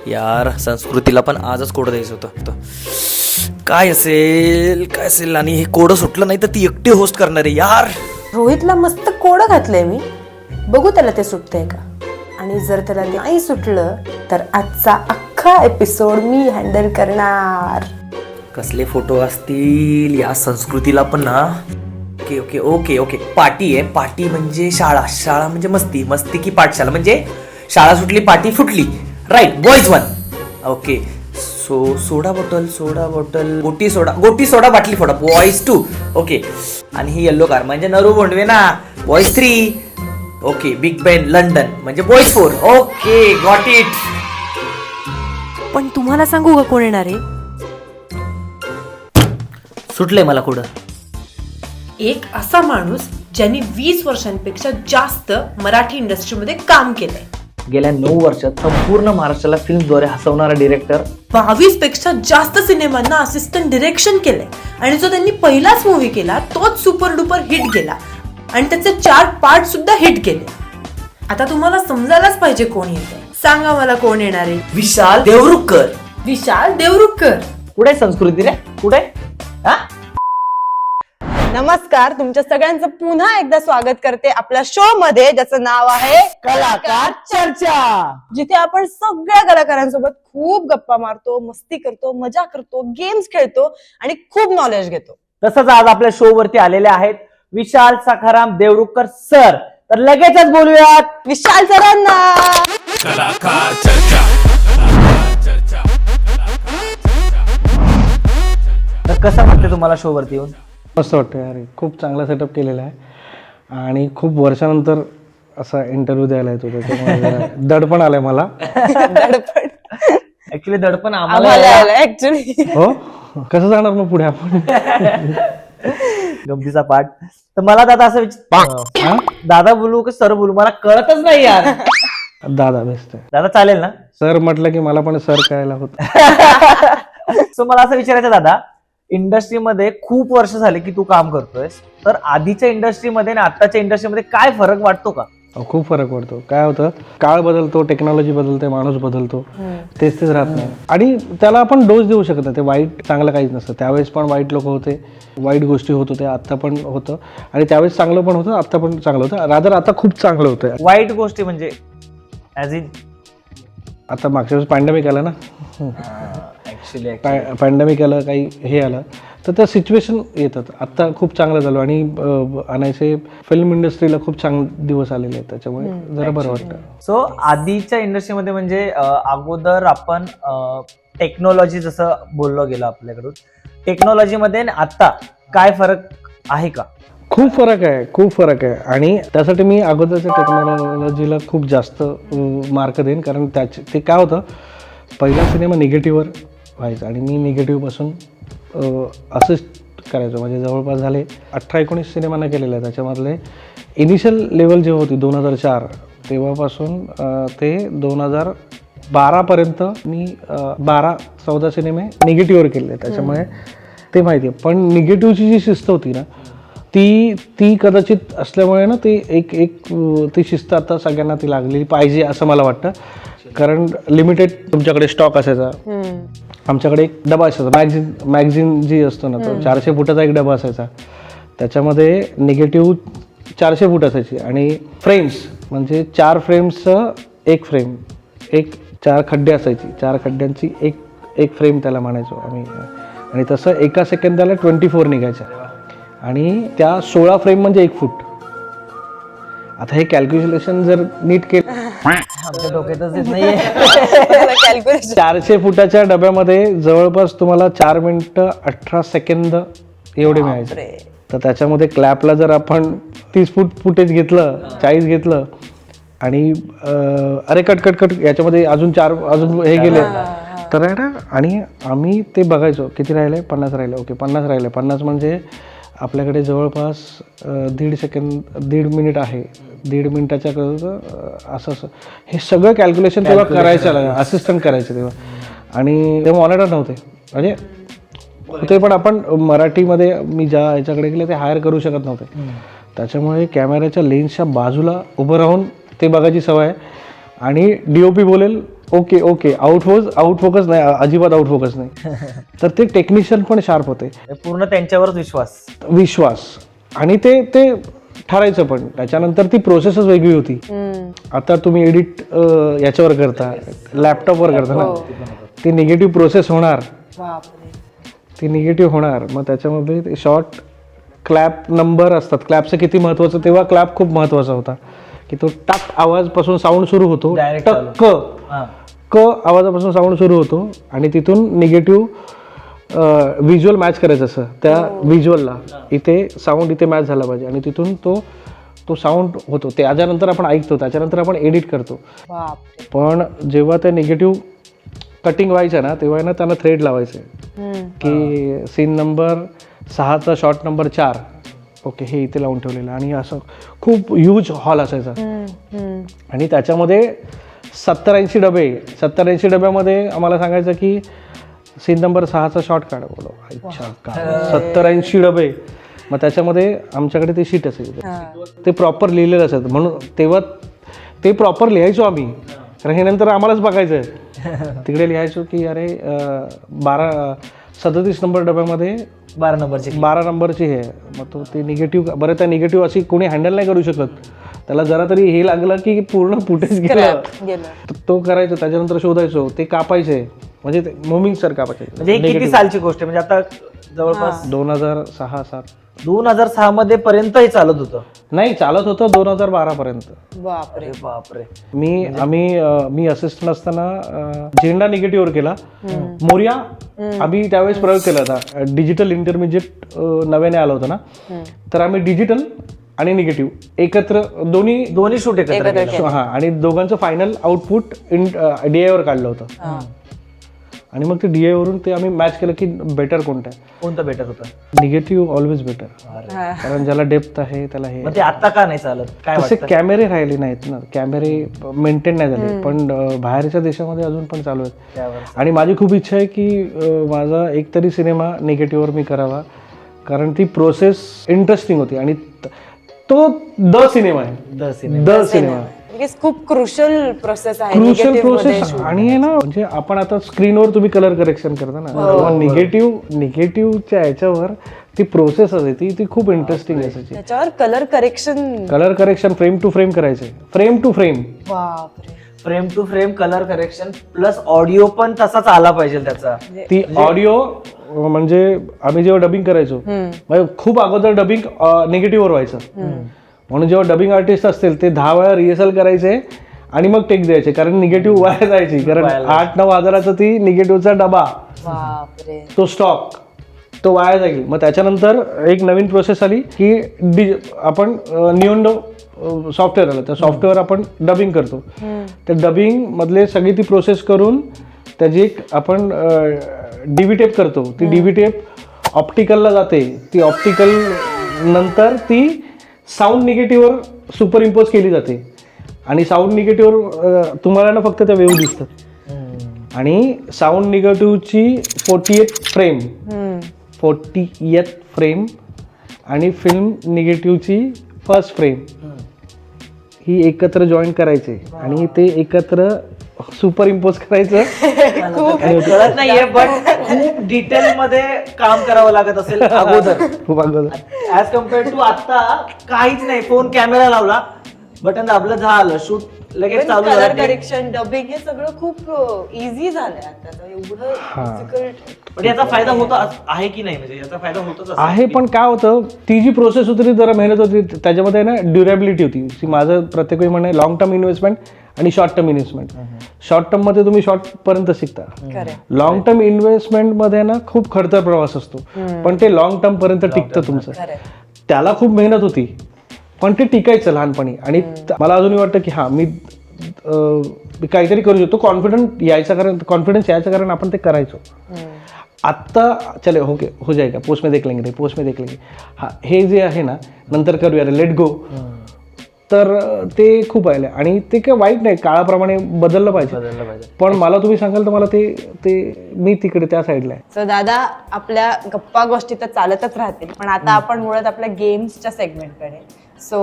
यार संस्कृतीला पण आजच कोड द्यायचं होतं. काय असेल आणि हे कोड सुटलं नाही तर ती एकटी होस्ट करणार आहे यार. रोहितला मस्त कोड घातलंय मी, बघू त्याला ते सुटतंय का. आणि जर त्याला ते नाही सुटलं तर आजचा अख्खा एपिसोड मी हँडल करणार. कसले फोटो असतील या संस्कृतीला पण ना. Okay okay okay okay party आहे. पार्टी म्हणजे शाळा म्हणजे मस्ती की पाठशाला म्हणजे शाळा सुटली पार्टी फुटली. Right boys one. Okay soda bottle गोटी सोडा बाटली फोडा बॉईज टू. ओके आणि ही येल्लो कार म्हणजे नरू बोंडवे ना बॉईज 3. ओके बिग बेन लंडन म्हणजे बॉईज 4. Okay got it. पण तुम्हाला सांगू का कोण येणार आहे? सुटलंय मला कुठं. एक असा माणूस ज्यांनी 20 वर्षांपेक्षा जास्त मराठी इंडस्ट्रीमध्ये काम केलंय. गेल्या 9 वर्षात संपूर्ण महाराष्ट्राला फिल्मद्वारे हसवणारा डिरेक्टर. 22 पेक्षा जास्त सिनेमांना असिस्टंट डिरेक्शन केलंय आणि जो त्यांनी पहिलाच मूवी केला तोच सुपर डुपर हिट गेला आणि त्याचे 4 पार्ट सुद्धा हिट गेले. आता तुम्हाला समजायलाच पाहिजे कोण येतंय. सांगा मला कोण येणार आहे? विशाल देवरुखकर. विशाल देवरुखकर. कुठे संस्कृती रे कुठे? नमस्कार, तुमच्या सगळ्यांचं पुन्हा एकदा स्वागत करते आपल्या शो मध्ये ज्याचं नाव आहे कलाकार चर्चा, जिथे आपण सगळ्या कलाकारांसोबत खूप गप्पा मारतो, मस्ती करतो, मजा करतो, गेम्स खेळतो आणि खूप नॉलेज घेतो. तसंच आज आपल्या शो वरती आलेले आहेत विशाल सखाराम देवरुखकर सर. तर लगेचच बोलूयात विशाल सरांना. कलाकार चर्चा. तर कसं वाटतं तुम्हाला शो वरती येऊन? मस्त वाटतं यार, खूप चांगला सेटअप केलेला आहे आणि खूप वर्षानंतर असा इंटरव्ह्यू द्यायला येतो त्याच्यामुळे जरा दडपण आलंय मला. ऍक्च्युली दडपण आम्हाला ऍक्च्युली. हो कसं जाणार मग पुढे आपण? गमतीचा पाठ. तर मला दादा असं दादा बोलू की सर बोलू मला कळतच नाही यार. दादा बेस्ट आहे. दादा चालेल ना? सर म्हटलं की मला पण सर कळायला होतं. सो मला असं विचारायचं दादा, इंडस्ट्रीमध्ये खूप वर्ष झाले की तू काम करतोयस, तर आधीच्या इंडस्ट्रीमध्ये आणि आताच्या इंडस्ट्रीमध्ये काय फरक वाटतो का? खूप फरक पडतो. काय होतं, काळ बदलतो, टेक्नॉलॉजी बदलते, माणूस बदलतो, तेच राहत नाही. आणि त्याला आपण डोस देऊ शकत नाही. ते वाईट चांगलं काहीच नसतं. त्यावेळेस पण वाईट लोक होते, वाईट गोष्टी होत होत्या, आता पण होतं. आणि त्यावेळेस चांगलं पण होतं, आता पण चांगलं होतं. रादर आता खूप चांगलं होतं. वाईट गोष्टी म्हणजे ऍज इन आता मागच्या वेळेस पॅन्डेमिक आलं ना. पॅन्डेमिक आलं, काही हे आलं तर त्या सिच्युएशन येतात. आता खूप चांगलं झालं आणि आणायचे फिल्म इंडस्ट्रीला खूप चांगले दिवस आलेले आहेत, त्याच्यामुळे जरा बरं वाटतं. सो आधीच्या इंडस्ट्रीमध्ये म्हणजे अगोदर आपण टेक्नॉलॉजी जसं बोललो गेलो आपल्याकडून, टेक्नॉलॉजीमध्ये आता काय फरक आहे का? खूप फरक आहे आणि त्यासाठी मी अगोदरच्या टेक्नॉलॉजीला खूप जास्त मार्क देईन. कारण ते काय होतं, पहिला सिनेमा निगेटिव्हवर व्हायचा आणि मी निगेटिव्हपासून असिस्ट करायचो. म्हणजे जवळपास झाले 18-19 सिनेमांना केलेले आहे. त्याच्यामधले इनिशियल लेवल जेव्हा होती 2004 तेव्हापासून ते 2012पर्यंत मी 12-14 सिनेमे निगेटिव्हवर केले. त्याच्यामुळे ते माहिती आहे. पण निगेटिव्हची जी शिस्त होती ना ती कदाचित असल्यामुळे ना ती शिस्त आता सगळ्यांना ती लागलेली पाहिजे असं मला वाटतं. कारण लिमिटेड तुमच्याकडे स्टॉक असायचा, आमच्याकडे एक डबा असायचा मॅगझिन जी असतो ना, तो 400 फुटाचा एक डबा असायचा. त्याच्यामध्ये निगेटिव्ह 400 फूट असायची आणि फ्रेम्स म्हणजे 4 फ्रेम्सचं एक फ्रेम, 4 खड्डे असायची, 4 खड्ड्यांची एक फ्रेम त्याला म्हणायचो आम्ही. आणि तसं एका सेकंदाला 24 निघायच्या आणि त्या 16 फ्रेम म्हणजे 1 फूट. आता हे कॅल्क्युलेशन जर नीट केलं, आमच्या डोक्यातच येत नाहीये. 400 फुटाच्या डब्यामध्ये जवळपास तुम्हाला 4 मिनिटं 18 सेकंद एवढे मिळायचे. तर त्याच्यामध्ये क्लॅपला जर आपण 30 फुटेज घेतलं, 40 घेतलं आणि अरे कट याच्यामध्ये अजून हे गेले तर आहे ना. आणि आम्ही ते बघायचो, किती राहिले? 50 राहिले. ओके 50 राहिले. 50 म्हणजे आपल्याकडे जवळपास 1.5 मिनिट आहे. 1.5 मिनिटाच्या असं हे सगळं कॅल्क्युलेशन तेव्हा करायचं, असिस्टंट करायचे तेव्हा. आणि तेव्हा मॉनिटर नव्हते, म्हणजे ते पण आपण मराठीमध्ये मी ज्या ह्याच्याकडे गेले ते हायर करू शकत नव्हते. त्याच्यामुळे कॅमेऱ्याच्या लेन्सच्या बाजूला उभं राहून ते बघायची सवय. आणि डीओपी बोलेल ओके ओके आउट फोकस नाही, अजिबात आउट फोकस नाही. तर ते टेक्निशियन पण शार्प होते. पूर्ण त्यांच्यावरच विश्वास आणि ते ठरायचं. पण त्याच्यानंतर ती प्रोसेसच वेगळी होती. आता तुम्ही एडिट याच्यावर करता, लॅपटॉपवर करता ना, ती निगेटिव्ह प्रोसेस होणार, ती निगेटिव्ह होणार. मग त्याच्यामध्ये ते शॉर्ट क्लॅप नंबर असतात. क्लॅपचं किती महत्वाचं, तेव्हा क्लॅप खूप महत्वाचा होता की तो टाक आवाजपासून साऊंड सुरू होतो, टक क आवाजापासून साऊंड सुरू होतो आणि तिथून निगेटिव्ह व्हिज्युअल मॅच करायचं असं त्या व्हिज्युअलला. इथे साऊंड इथे मॅच झाला पाहिजे आणि तिथून तो साऊंड होतो. त्याच्यानंतर आपण ऐकतो, त्याच्यानंतर आपण एडिट करतो. पण जेव्हा त्या निगेटिव्ह कटिंग व्हायचं ना, तेव्हा ना त्यांना थ्रेड लावायचं की सीन नंबर 6चा शॉट नंबर 4 ओके हे इथे लावून ठेवलेलं. आणि असं खूप ह्यूज हॉल असायचा आणि त्याच्यामध्ये 70-80 डबे. 70-80 डब्यामध्ये आम्हाला सांगायचं की सीन नंबर 6चा शॉट काढ. बोलो अच्छा का 70-80 डबे. मग त्याच्यामध्ये आमच्याकडे ते शीट असायची, ते प्रॉपर लिहिलेलं असायचं. म्हणून तेव्हा ते प्रॉपर लिहायचो आम्ही, कारण हे नंतर आम्हालाच बघायचं आहे. तिकडे लिहायचो की अरे 37 नंबर डब्यामध्ये 12 नंबरची हे. मग तो ते निगेटिव्ह, बरं त्या निगेटिव्ह अशी कोणी हँडल नाही करू शकत. त्याला जरा तरी हे लागलं की पूर्ण फुटेज गेलं, तो करायचं. त्याच्यानंतर शोधायचो, ते कापायचे, म्हणजे ते मुव्हिंग सर कापायचे. म्हणजे ही किती सालची गोष्ट आहे? म्हणजे आता जवळपास 2006-07 2006 मध्ये पर्यंत हे चालत होतं? नाही, चालत होतं 2012 पर्यंत. बापरे. मी असिस्टंट असताना झेंडा निगेटिव्हवर केला. मोर्या आम्ही त्यावेळेस प्रयोग केला होता. डिजिटल इंटरमिजिएट नव्याने आलं होतं ना, तर आम्ही डिजिटल आणि निगेटिव्ह एकत्र दोन्ही शूट एकत्र. हा, आणि दोघांचं फायनल आउटपुट DI वर काढलं होतं. आणि मग ते DI वरून ते आम्ही मॅच केलं की बेटर कोणतं बेटर होतं. निगेटिव्ह ऑलवेज बेटर, कारण ज्याला डेप्थ आहे त्याला हे. ते आता का नाही चालत? काय तसे कॅमेरे राहिले नाहीत ना, कॅमेरे मेंटेन नाही झाले. पण बाहेरच्या देशामध्ये अजून पण चालू आहेत. आणि माझी खूप इच्छा आहे की माझा एकतरी सिनेमा निगेटिव्हवर मी करावा, कारण ती प्रोसेस इंटरेस्टिंग होती. आणि तो द सिनेमा आहे. खूप क्रुशल प्रोसेस आहे, क्रुशल प्रोसेस. आणि ना, म्हणजे आपण आता स्क्रीनवर तुम्ही कलर करेक्शन करता ना, निगेटिव्हच्या याच्यावर ती प्रोसेस असते, ती खूप इंटरेस्टिंग असायची. त्याच्यावर colour correction frame to frame करायचे, frame to frame colour correction plus audio पण तसाच आला पाहिजे त्याचा. ती ऑडिओ म्हणजे आम्ही जेव्हा डबिंग करायचो, खूप अगोदर डबिंग निगेटिव्हवर व्हायचं. म्हणून जेव्हा डबिंग आर्टिस्ट असतील ते 10 वेळा रिहर्सल करायचे आणि मग टेक द्यायचे, कारण निगेटिव्ह वाया जायची. कारण 8-9 हजाराचा ती निगेटिव्हचा डबा, तो स्टॉक, तो वाया जाईल. मग त्याच्यानंतर एक नवीन प्रोसेस आली की आपण नियोंडो सॉफ्टवेअर आलं, त्या सॉफ्टवेअर आपण डबिंग करतो. त्या डबिंग मधले सगळी ती प्रोसेस करून त्याची एक आपण DV टेप करतो. ती DV टेप ऑप्टिकलला जाते. ती ऑप्टिकल नंतर ती साऊंड निगेटिव्हवर सुपर इम्पोज केली जाते. आणि साऊंड निगेटिव्हवर तुम्हाला ना फक्त त्या वेव्ह दिसतात. आणि साऊंड निगेटिव्हची 40th फ्रेम आणि फिल्म निगेटिव्हची फर्स्ट फ्रेम ही एकत्र जॉईन करायचे आणि ते एकत्र सुपर इम्पोज करायचं. कळत नाहीये, पण खूप डिटेल मध्ये काम करावं लागत असेल अगोदर, खूप अगोदर. ॲज कम्पेअर्ड टू आता काहीच नाही. फोन कॅमेरा लावला, बटन दाबलं, झालं शूट, लगेच चालू कलर झालं. करेक्शन, डबिंग हे सगळं खूप इझी झालंय आता. एवढं डिफिकल्ट. पण याचा फायदा होतो आहे की नाही? म्हणजे याचा फायदा होतोच आहे, पण काय होतं, ती जी प्रोसेस होती ती जरा मेहनत होती. त्याच्यामध्ये ना ड्युरेबिलिटी होती. माझं प्रत्येक वेळी म्हणणं लॉंग टर्म इन्व्हेस्टमेंट आणि short term investment. Short term मध्ये तुम्ही शॉर्ट पर्यंत शिकता. लॉंग टर्म इन्व्हेस्टमेंट मध्ये ना खूप खडतर प्रवास असतो, पण ते लॉंग टर्म पर्यंत टिकतं तुमचं. त्याला खूप मेहनत होती, पण ते टिकायचं लहानपणी. आणि मला अजूनही वाटतं की मी काहीतरी करू शकतो. कॉन्फिडन्स यायचं कारण आपण ते करायचो. आत्ता चले हो जाएगा, पोस्ट में देख लेंगे. हा, हे जे आहे ना, नंतर करूया रे, लेट गो, तर ते खूप आहे. आणि ते काय वाईट नाही, काळाप्रमाणे बदललं पाहिजे. पण मला तुम्ही सांगाल तर मला ते मी तिकडे त्या साईडला आहे. सो दादा, आपल्या गप्पा गोष्टी तर चालतच राहतील, पण आता आपण मुळात आपल्या गेम्सच्या सेगमेंटकडे. सो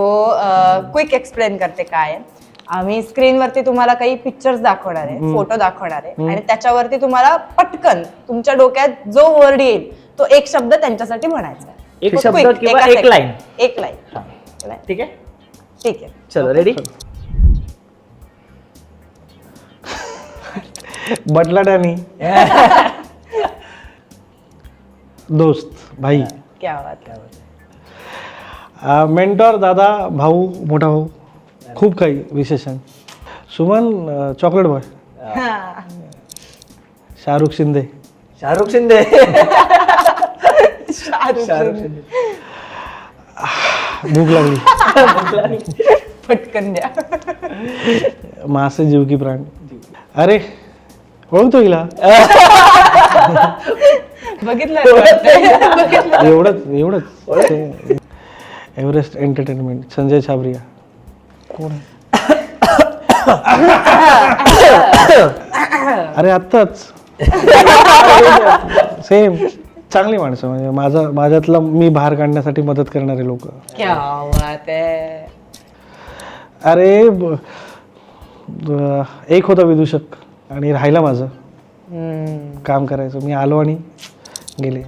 क्विक एक्सप्लेन करते काय आहे. आम्ही स्क्रीनवरती तुम्हाला काही पिक्चर्स दाखवणार आहे, फोटो दाखवणार आहे आणि त्याच्यावरती तुम्हाला पटकन तुमच्या डोक्यात जो वर्ड येईल तो एक शब्द त्यांच्यासाठी म्हणायचा आहे. एक खूप शब्द quick, किंवा एका एक second. line. एक लाईन. ठीक आहे, ठीक आहे. चलो रेडी. बटलाटानी दोस्त भाई, क्या बात आहे. मेंटॉर, दादा, भाऊ, मोठा भाऊ, खूप काही विशेषण. Suman chocolate boy, Shahrukh Shinde, Shahrukh Shinde. भूक लागली, पटकन द्या. मासे जीव की प्राण. अरे ओळखतो हिला, बघितलं एवढंच. Everest entertainment, Sanjay Chhabria. कोण आहे? अरे आत्ताच सेम. चांगली माणसं, म्हणजे माझ्यातला मी बाहेर काढण्यासाठी मदत करणारे लोक. क्या बात आहे. अरे एक होता विदूषक आणि राहिला माझं काम करायचं. मी आलो आणि गेले.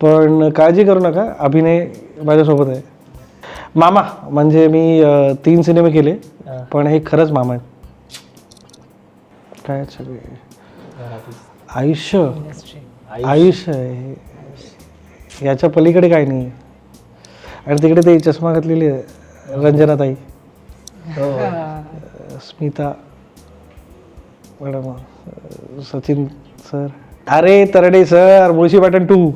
पण काळजी करू नका, अभिनय माझ्यासोबत आहे. मामा म्हणजे मी 3 सिनेमे केले, पण हे खरंच मामा आहेत. काय सगळे आयुष्य आहे, याच्या पलीकडे काय नाही. आणि तिकडे ते चष्मा घातलेली आहे रंजनाताई, स्मिता मॅडम, सचिन सर, अरे Tarde sir, Mulshi pattern 2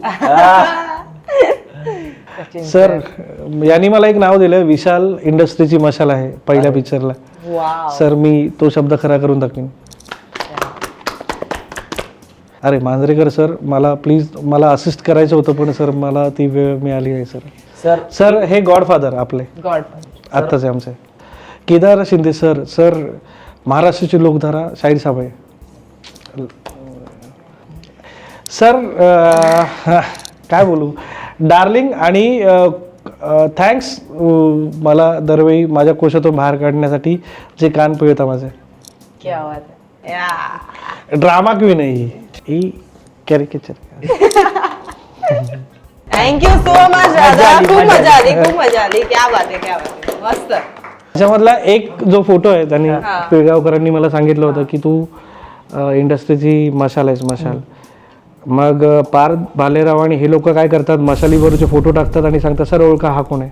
sir. यांनी मला एक नाव दिलं, विशाल इंडस्ट्रीची मशाल आहे पहिल्या पिक्चरला. सर मी तो शब्द खरा करून दाखवीन. अरे मांजरेकर सर, मला असिस्ट करायचं होतं, पण सर मला ती वेळ मिळाली नाही सर. सर हे गॉडफादर आपले आत्ताचे आमचे. केदार शिंदे सर महाराष्ट्राची लोकधारा शाहीर साहेब आहे. सर काय बोलू, डार्लिंग. आणि थँक्स मला दरवेळी माझ्या कोशातून बाहेर काढण्यासाठी जे कान पिळता माझे. क्या बात आहे. ड्रामा क्वीन आहे ही कॅरिकेचर. थँक्यू सो मच दादा, खूप मजा आली. क्या बात आहे, क्या बात आहे. मस्त. त्याच्यामधला एक जो फोटो आहे, त्यांनी पिळगावकरांनी मला सांगितलं होतं की तू इंडस्ट्रीची मशाल आहेस, मशाल. मग पार्थ भालेराव आणि हे लोक काय करतात, मशालीवरचे फोटो टाकतात आणि सांगतात सर ओळखा हा कोण आहे.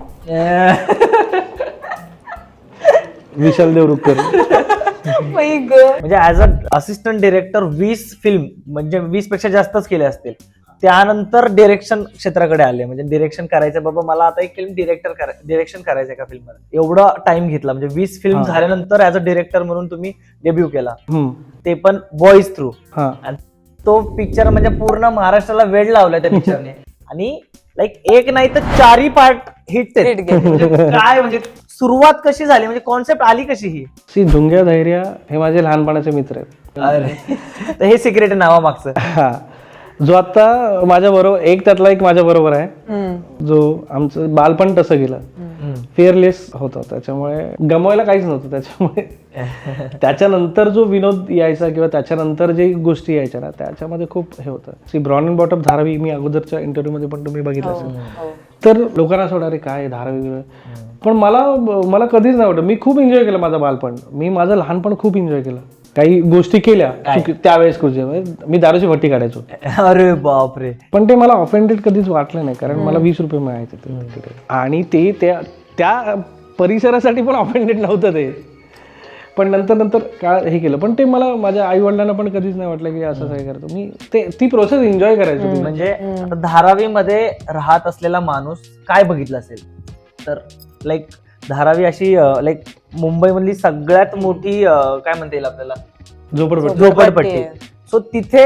विशाल देवरुखकर. म्हणजे as a assistant director 20 film, म्हणजे 20 पेक्षा जास्तच केले असतील. त्यानंतर डिरेक्शन क्षेत्राकडे आले, म्हणजे डिरेक्शन करायचं, बाबा मला आता एक फिल्म डिरेक्शन करायचं का फिल्म मध्ये. एवढा टाइम घेतला, म्हणजे 20 फिल्म झाल्यानंतर ऍज अ डिरेक्टर म्हणून तुम्ही डेब्यू केला, ते पण बॉईज थ्रू. तो पिक्चर म्हणजे पूर्ण महाराष्ट्राला वेळ लावलाय त्या पिक्चरने. आणि लाईक एक नाही तर 4 पार्ट हिट. काय म्हणजे सुरुवात कशी झाली, म्हणजे कॉन्सेप्ट आली कशी ही. झुंग्या धैर्या हे माझे लहानपणाचे मित्र आहेत. अरे तर हे सिक्रेट आहे नावामागचं. हा, जो आता माझ्या बरोबर, एक त्यातला एक माझ्या बरोबर आहे, जो आमचं बालपण तसं गेलं. फिअरलेस होतं, त्याच्यामुळे गमवायला काहीच नव्हतं. त्याच्यामुळे त्याच्यानंतर जो विनोद यायचा किंवा त्याच्यानंतर जे गोष्टी यायच्या ना, त्याच्यामध्ये खूप हे होतं. ब्रॉन अँड बॉटम धारावी, मी अगोदरच्या इंटरव्ह्यू मध्ये पण तुम्ही बघितलं असेल. तर लोकांना असं वाटतं अरे काय धारावी, पण मला कधीच नाही वाटत. मी खूप एन्जॉय केलं माझं बालपण. मी माझं लहानपण खूप एन्जॉय केलं. काही गोष्टी केल्या त्यावेळेस, मी दारूची भट्टी काढायचो. अरे बापरे. पण ते मला ऑफेंडेड कधीच वाटलं नाही, कारण मला 20 रुपये मिळायचे तिथे. आणि ते त्या परिसरासाठी पण ऑफेंडेड नव्हतं ते. पण नंतर काय हे केलं. पण ते मला माझ्या आई वडिलांना पण कधीच नाही वाटलं की असं काय करतो मी. ती प्रोसेस एन्जॉय करायचो. म्हणजे धारावीमध्ये राहत असलेला माणूस काय बघितलं असेल तर लाईक धारावी अशी लाईक मुंबईमधली सगळ्यात मोठी काय म्हणता येईल आपल्याला झोपडपट्टी. सो तिथे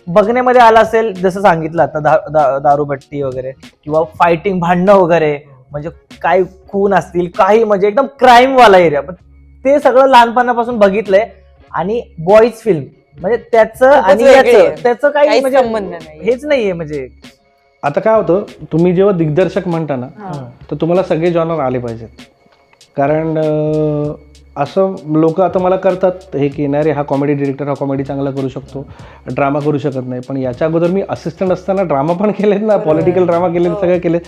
बघण्यामध्ये आला असेल, जसं सांगितलं आता दारूभट्टी वगैरे किंवा फायटिंग, भांडणं वगैरे, म्हणजे काय खून असतील, काही म्हणजे एकदम क्राईम वाला एरिया. पण ते सगळं लहानपणापासून बघितलंय. आणि बॉईज फिल्म म्हणजे त्याचं आणि त्याचं काही म्हणजे संबंध नाही, हेच नाहीये. म्हणजे आता काय होतं, तुम्ही जेव्हा दिग्दर्शक म्हणता ना, तर तुम्हाला सगळे जॉनर आले पाहिजेत. कारण असं लोक आता मला करतात हे की नाही रे हा कॉमेडी डिरेक्टर, हा कॉमेडी चांगला करू शकतो, ड्रामा करू शकत नाही. पण याच्या अगोदर मी असिस्टंट असताना ड्रामा पण केलेत ना, पॉलिटिकल ड्रामा केलेत, सगळे केलेत.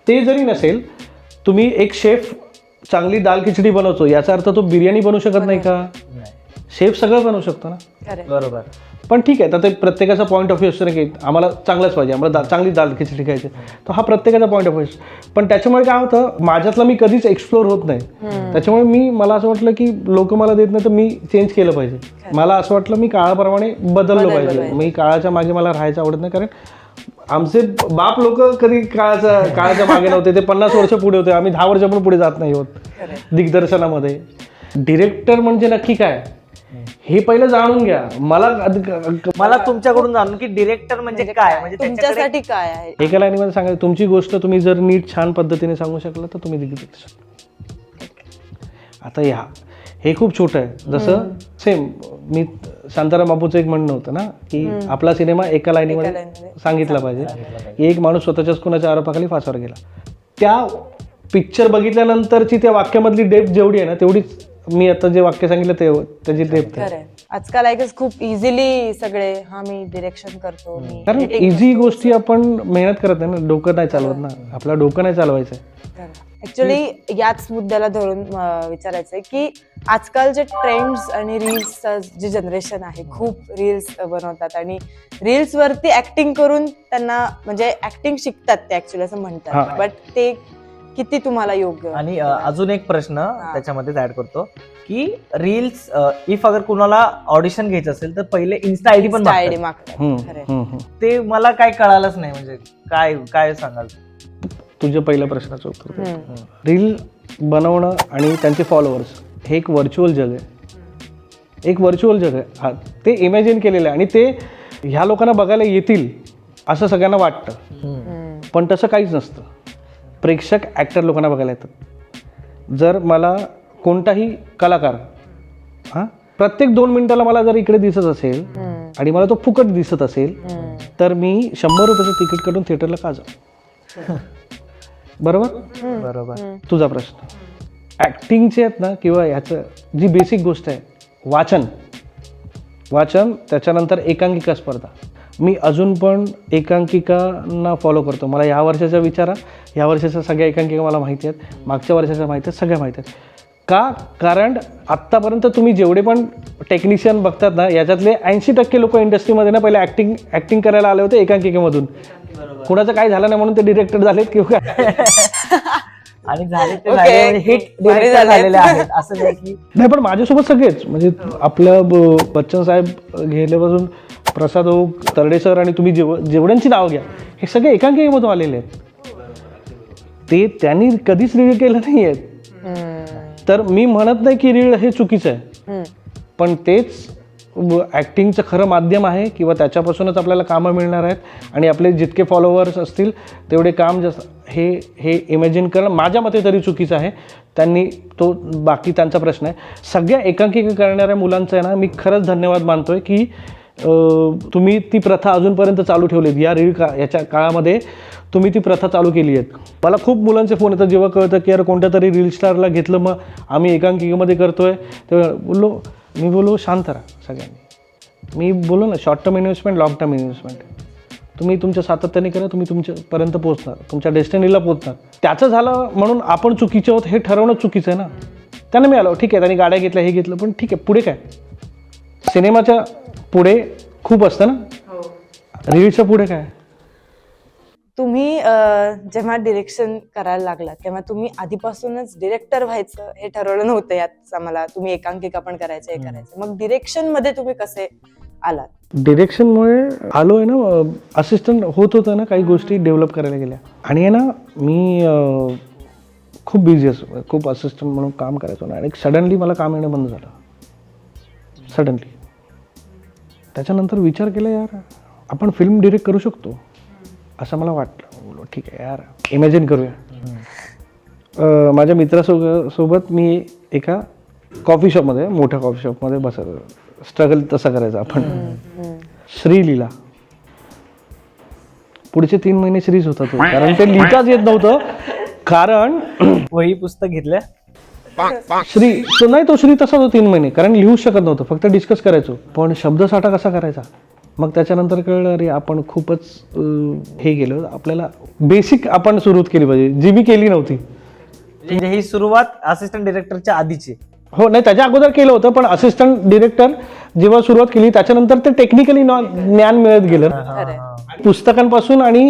ते जरी नसेल, तुम्ही एक शेफ चांगली दाल खिचडी बनवतो याचा अर्थ तो बिर्याणी बनवू शकत नाही का? शेफ सगळं बनवू शकतो ना. बरोबर. पण ठीक आहे, तर ते प्रत्येकाचा पॉईंट ऑफ व्ह्यू असतो ना की आम्हाला चांगलंच पाहिजे, आम्हाला चांगली दाल खिचडी खायची, तर हा प्रत्येकाचा पॉईंट ऑफ व्ह्यू. पण त्याच्यामुळे काय होतं, माझ्यातलं मी कधीच एक्सप्लोर होत नाही. त्याच्यामुळे मला असं वाटलं की लोक मला देत नाही तर मी चेंज केलं पाहिजे. मला असं वाटलं मी काळाप्रमाणे बदललो पाहिजे. मी काळाच्या मागे मला राहायचं आवडत नाही, कारण आमचे बाप लोक कधी काळाच्या मागे नव्हते, ते 50 वर्ष पुढे होते, आम्ही 10 वर्ष पण पुढे जात नाही होत दिग्दर्शनामध्ये. डिरेक्टर म्हणजे नक्की काय हे पहिलं जाणून घ्या. मला तुमच्याकडून जाणून की डिरेक्टर म्हणजे काय, म्हणजे तुमच्यासाठी काय आहे? एका लाईनीमध्ये सांगायचं, तुमची गोष्ट तुम्ही जर नीट छान पद्धतीने सांगू शकला तर तुम्ही दिग्दर्शक. आता हे खूप छोटं आहे. जसं सेम मी शांताराम बापूचं एक म्हणणं होतं ना की आपला सिनेमा एका लाईनीमध्ये सांगितला पाहिजे की एक माणूस स्वतःच्याच कुणाच्या आरोपाखाली फासावर गेला. त्या पिक्चर बघितल्यानंतरची त्या वाक्यामधली डेप्थ जेवढी आहे ना, तेवढीच मी आता जे वाक्य सांगितलं ते त्याची डेप्थ आहे. आजकाल खूप इझिली सगळे मी डिरेक्शन करतो. कारण इझी गोष्टी आपण मेहनत करत नाही ना, डोकं नाही चालवत ना, आपलं डोकं नाही चालवायचं. ऍक्च्युली याच मुद्द्याला धरून विचारायचंय की आजकालचे ट्रेंड्स आणि रील्स जे जनरेशन आहे, खूप रील्स बनवतात आणि रील्स वरती ऍक्टिंग करून त्यांना म्हणजे ऍक्टिंग शिकतात ते ऍक्च्युली असं म्हणतात. बट ते किती तुम्हाला योग्य? आणि अजून एक प्रश्न त्याच्यामध्येच ऍड करतो की रील्स इफ अगर कुणाला ऑडिशन घ्यायचं असेल तर पहिले इन्स्टा आयडी पण मागतात. ते मला काय कळालंच नाही, म्हणजे काय सांगाल? तुझ्या पहिल्या प्रश्नाचं उत्तर. रील बनवणं आणि त्यांचे फॉलोअर्स हे एक व्हर्च्युअल जग आहे. एक व्हर्च्युअल जग आहे. हा, ते इमॅजिन केलेलं आहे आणि ते ह्या लोकांना बघायला येतील असं सगळ्यांना वाटतं. पण तसं काहीच नसतं. प्रेक्षक ॲक्टर लोकांना बघायला येतात. जर मला कोणताही कलाकार प्रत्येक 2 मिनिटाला मला जर इकडे दिसत असेल आणि मला तो फुकट दिसत असेल तर मी 100 रुपयाचं तिकीट काढून थिएटरला का जाऊ? बरोबर. तुझा प्रश्न. ॲक्टिंगचे आहेत ना, किंवा ह्याचं जी बेसिक गोष्ट आहे वाचन, त्याच्यानंतर एकांकिका स्पर्धा. मी अजून पण एकांकिकांना फॉलो करतो. मला ह्या वर्षाच्या विचारा, ह्या वर्षाच्या सगळ्या एकांकिका मला माहिती आहेत, मागच्या वर्षाच्या माहिती आहेत, सगळ्या माहिती आहेत. का? कारण आत्तापर्यंत तुम्ही जेवढे पण टेक्निशियन बघतात ना, याच्यातले 80% लोक इंडस्ट्रीमध्ये ना पहिले ॲक्टिंग करायला आले होते एकांकिकेमधून. कुणाचं काही झालं नाही म्हणून ते डिरेक्टर झालेत किंवा आणि हिट डिरेक्टर झालेले आहेत असं नाही. पण माझ्यासोबत सगळेच, म्हणजे आपलं बच्चन साहेब गेल्यापासून प्रसाद ओक, तरडे सर आणि तुम्ही जेवढ्यांची नाव घ्या, हे सगळे एकांकिकेमधून आलेले आहेत. ते त्यांनी कधीच रील केलं नाही आहेत. तर मी म्हणत नाही की रील हे चुकीचं आहे, पण तेच ॲक्टिंगचं खरं माध्यम आहे किंवा त्याच्यापासूनच आपल्याला कामं मिळणार आहेत. आणि आपले जितके फॉलोअर्स असतील तेवढे काम हे इमॅजिन करणं माझ्या मते तरी चुकीचं आहे. त्यांनी तो बाकी त्यांचा प्रश्न आहे. सगळ्या एकांकिका करणाऱ्या मुलांचं आहे ना, मी खरंच धन्यवाद मानतोय की तुम्ही ती प्रथा अजूनपर्यंत चालू ठेवलीत. याच्या काळामध्ये तुम्ही ती प्रथा चालू केली आहेत. मला खूप मुलांचे फोन येतात जेव्हा कळतं की यार कोणत्या तरी रील स्टारला घेतलं, मग आम्ही एकांकिकेमध्ये करतोय, तेव्हा मी बोलू शांत राहा सगळ्यांनी. मी बोलू ना, short term investment, long term investment. तुम्ही तुमच्या सातत्याने करा, तुम्ही तुमच्यापर्यंत पोहोचणार, तुमच्या डेस्टिनीला पोहोचणार. त्याचं झालं म्हणून आपण चुकीचे आहोत हे ठरवणं चुकीचं आहे ना. त्यांना मिळालं, ठीक आहे, त्यांनी गाड्या घेतल्या, हे घेतलं, पण ठीक आहे, पुढे काय? सिनेमाच्या पुढे खूप असतं ना, रील्सच्या पुढे काय? तुम्ही जेव्हा डिरेक्शन करायला लागला तेव्हा तुम्ही आधीपासूनच डिरेक्टर व्हायचं हे ठरवलं नव्हतं यात आम्हाला. तुम्ही एकांकिका पण करायचं, हे करायचं. मग डिरेक्शन मध्ये तुम्ही कसे आलात? डिरेक्शनमुळे आलोय ना, असिस्टंट होत होतं ना, काही गोष्टी डेव्हलप करायला गेल्या. आणि आहे ना, मी खूप बिझी असतो, खूप असिस्टंट म्हणून काम करायचो ना, आणि सडनली मला काम येणं बंद झालं. सडनली. त्याच्यानंतर विचार केला, यार आपण फिल्म डिरेक्ट करू शकतो असं मला वाटलं. बोलो ठीक आहे यार, इमॅजिन करूया. माझ्या मित्रासोबत मी एका कॉफी शॉपमध्ये, मोठ्या कॉफी शॉपमध्ये बसायचो. स्ट्रगल तसा करायचा आपण. श्रीलीला पुढचे 3 महिने श्रीच होता तो, कारण ते लिहिताच येत नव्हतं. कारण वही पुस्तक घेतलं, श्री तो नाही, तो श्री तसाच होता 3 महिने, कारण लिहू शकत नव्हतं, फक्त डिस्कस करायचो. पण शब्दसाठा कसा करायचा, मग त्याच्यानंतर कळलं अरे आपण खूपच हे गेलो, आपल्याला बेसिक आपण सुरुवात केली पाहिजे, जी मी केली नव्हती. म्हणजे ही सुरुवात असिस्टंट डिरेक्टरच्या आधीची. हो नाही, त्याच्या अगोदर केलं होतं, पण असिस्टंट डिरेक्टर जेव्हा सुरुवात केली त्याच्यानंतर ते टेक्निकली ज्ञान मिळत गेलं. पुस्तकांपासून आणि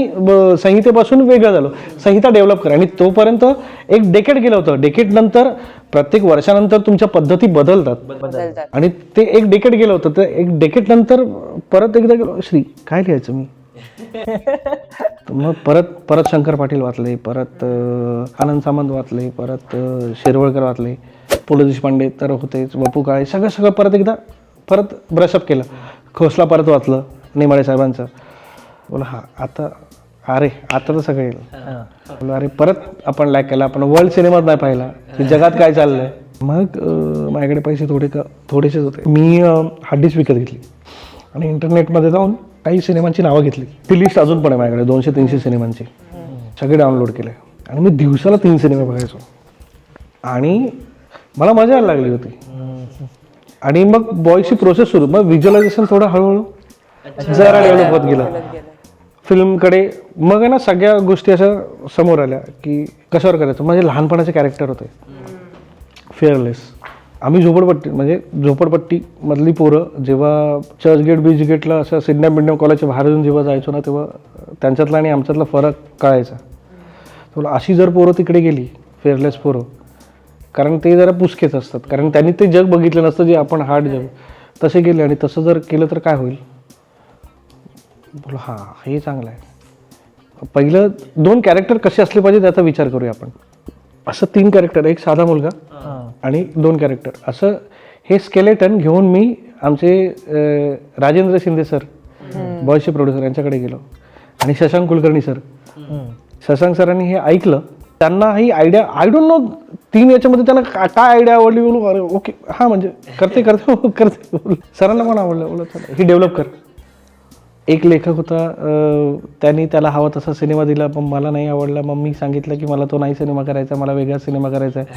संहितेपासून वेगळं झालं, संहिता डेव्हलप करा. आणि तोपर्यंत एक डेकेड गेलं होतं. डेकेड नंतर प्रत्येक वर्षानंतर तुमच्या पद्धती बदलतात आणि ते एक डेकेड गेलं होतं. तर एक डेकेड नंतर परत एकदा गेलो, श्री काय लिहायचं मी. मग परत शंकर पाटील वाचले, परत आनंद सामंत वाचले, परत शिरवळकर वाचले, पु ल देशपांडे तर होतेच, वपू काळे, सगळं परत ब्रशअप केलं. खोसला परत वाचलं नेमाडे साहेबांचं. बोला हा आता तर सगळं येईल. बोला अरे परत आपण लॅक केला, आपण वर्ल्ड सिनेमात नाही पाहिला की जगात काय चाललंय. मग माझ्याकडे पैसे थोडेसेच होते. मी हार्ड डिस्क विकत घेतली आणि इंटरनेटमध्ये जाऊन काही सिनेमांची नावं घेतली. ती लिस्ट अजून पण आहे माझ्याकडे, 200-300 सिनेमांची, सगळे डाउनलोड केले. आणि मी दिवसाला 3 सिनेमे बघायचो आणि मला मजा यायला लागली होती. आणि मग बॉयची प्रोसेस सुरू, मग व्हिज्युअलायझेशन थोडं हळूहळू जरा डेव्हलप होत गेलं फिल्मकडे. मग आहे ना सगळ्या गोष्टी अशा समोर आल्या की कशावर करायचं. माझे लहानपणाचे कॅरेक्टर होते फेअरलेस. आम्ही झोपडपट्टी मधली पोरं जेव्हा चर्चगेट बीचगेटला असं सिडनॅप मिडनॅप कॉलेजच्या बाहेर येऊन जेव्हा जायचो ना, तेव्हा त्यांच्यातला आणि आमच्यातला फरक कळायचा. तर अशी जर पोरं तिकडे गेली, फेअरलेस पोरं, कारण ते जरा पुसकेच असतात, कारण त्यांनी ते जग बघितलं नसतं जे आपण हार्ड जग, तसे गेले. आणि तसं जर केलं तर काय होईल. बोला हां हे चांगलं आहे. पहिलं 2 कॅरेक्टर कसे असले पाहिजे त्याचा विचार करूया आपण. असं 3 कॅरेक्टर, एक साधा मुलगा आणि 2 कॅरेक्टर, असं हे स्केलेटन घेऊन मी आमचे राजेंद्र शिंदे सर, बॉयचे प्रोड्युसर, यांच्याकडे गेलो. आणि शशांक कुलकर्णी सर, शशांक सरांनी हे ऐकलं. त्यांना ही आयडिया, आय डोंट नो 3 याच्यामध्ये त्यांना काय आयडिया आवडली. बोलू अरे ओके हां म्हणजे करते. सरांना पण आवडलं. बोलत चला ही डेव्हलप कर. एक लेखक होता, त्यांनी त्याला हवा तसा सिनेमा दिला, पण मला नाही आवडला. मग मी सांगितलं की मला तो नाही सिनेमा करायचा, मला वेगळा सिनेमा करायचा आहे.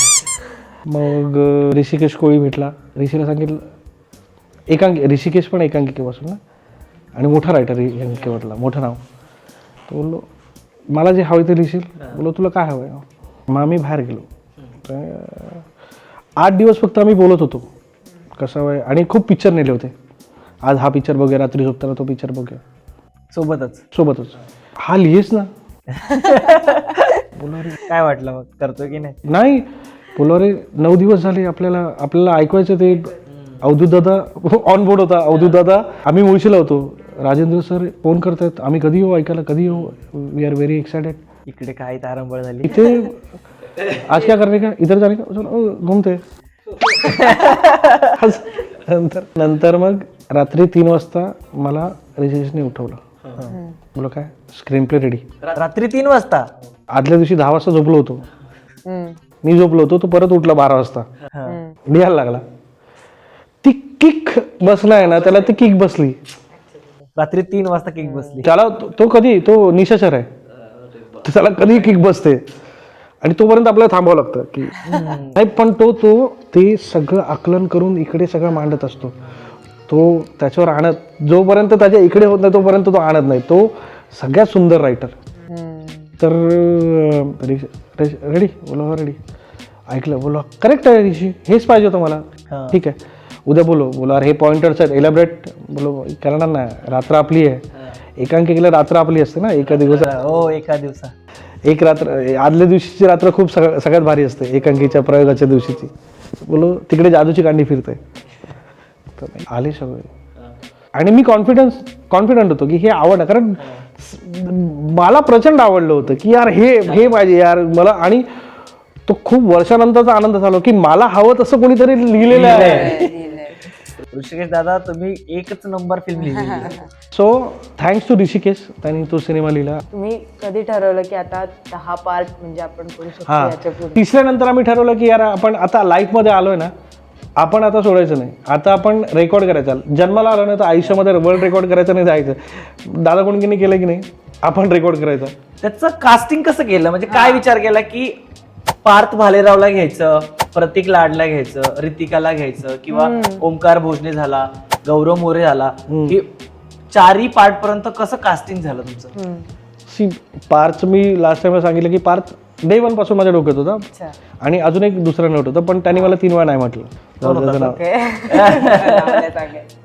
मग ऋषिकेश कोळी भेटला. ऋषीला सांगितलं ऋषिकेश पण एकांकिकेपासून ना, आणि मोठा रायटर एकांकिकेवरला, मोठं नाव. तो बोललो मला जे हवं ते लिहिशील. बोलो तुला काय हवं आहे. मग आम्ही बाहेर गेलो. 8 दिवस फक्त आम्ही बोलत होतो कसं हवं आहे. आणि खूप पिक्चर नेले होते. आज हा पिक्चर बघूया, रात्री झोपताना तो पिक्चर बघूया, सोबतच. हा लिहेस ना. बोलो अरे काय वाटलं मग, करतो की नाही. बोलो अरे 9 दिवस झाले आपल्याला ऐकवायचं. ते अवधूत दादा ऑन बोर्ड होता. अवधूत दादा, आम्ही मुळशीला होतो. राजेंद्र सर फोन करतायत, आम्ही कधी येऊ ऐकायला, कधी येऊ. We are very excited. इकडे काय तारंबळ झाली. इथे आज क्या करणे का, इधर जाणे का, घुमते. नंतर मग रात्री 3 वाजता मला ऋषिकेशने उठवलं. बोला काय स्क्रीन प्ले रेडी. रात्री 3 वाजता. आदल्या दिवशी 10 वाजता झोपलो होतो. मी झोपलो होतो, तो परत उठला 12 वाजता, लिहायला लागला. ती किक बसलाय ना, त्याला ती किक बसली. रात्री 3 वाजता किक बसली. त्याला तो निशाचर आहे, त्याला कधी किक बसते. आणि तोपर्यंत आपल्याला थांबावं लागतं की नाही. पण तो ते सगळं आकलन करून इकडे सगळं मांडत असतो. तो त्याच्यावर आणत, जोपर्यंत त्याच्या इकडे होत नाही तोपर्यंत तो आणत नाही. तो सगळ्यात सुंदर रायटर. तर रेडी बोला, रेडी ऐकलं. बोला करेक्ट आहे ऋषी, हेच पाहिजे होतं मला. ठीक आहे उद्या बोला अरे हे पॉइंटर्स आहेत, एलॅबरेट. बोलो करणार नाही, रात्र आपली आहे. एकांकिकेला रात्र आपली असते ना, एका दिवसा. एक रात्र, आदल्या दिवशीची रात्र खूप सगळ्यात भारी असते एकांकीच्या प्रयोगाच्या दिवशीची. बोलो तिकडे जादूची कांडी फिरते. तर आले सगळे. आणि मी कॉन्फिडंट होतो की हे आवडलं, कारण मला प्रचंड आवडलं होतं की यार हे पाहिजे यार मला. आणि तो खूप वर्षानंतरचा आनंद झाला की मला हवं तसं कोणीतरी लिहिलेलं आहे. ऋषिकेश दादा, तुम्ही एकच नंबर फिल्म लिहिली. सो थँक्स टू ऋषिकेश, त्यांनी तो सिनेमा लिहिला. तुम्ही कधी ठरवलं की आता 10 पार्ट म्हणजे आपण करू शकतो याच्या पुढे? तिसऱ्या नंतर आम्ही ठरवलं की यार आपण आता लाईफ मध्ये आलोय ना, आपण आता सोडायचं नाही. आता आपण रेकॉर्ड करायचा. जन्माला आलो ना तर आयुष्यामध्ये वर्ल्ड रेकॉर्ड करायचं नाही, जायचं. दादा कोणकीने केलं की नाही, आपण रेकॉर्ड करायचं. त्याचं कास्टिंग कसं केलं, म्हणजे काय विचार केला की पार्थ भालेरावला घ्यायचं, प्रतीक लाडला घ्यायचं, रितिकाला घ्यायचं, किंवा ओमकार भोजने झाला, गौरव मोरे झाला, हे 4ही पार्ट पर्यंत कसं कास्टिंग झालं तुमचं? सी पार्थ मी लास्ट टाइम सांगितलं की पार्थ डे 1 पासून माझ्या डोक्यात होता अच्छा आणि अजून एक दुसरा नोट होतं, पण त्यांनी मला 3 वेळा नाही म्हटलं त्याचं नाव.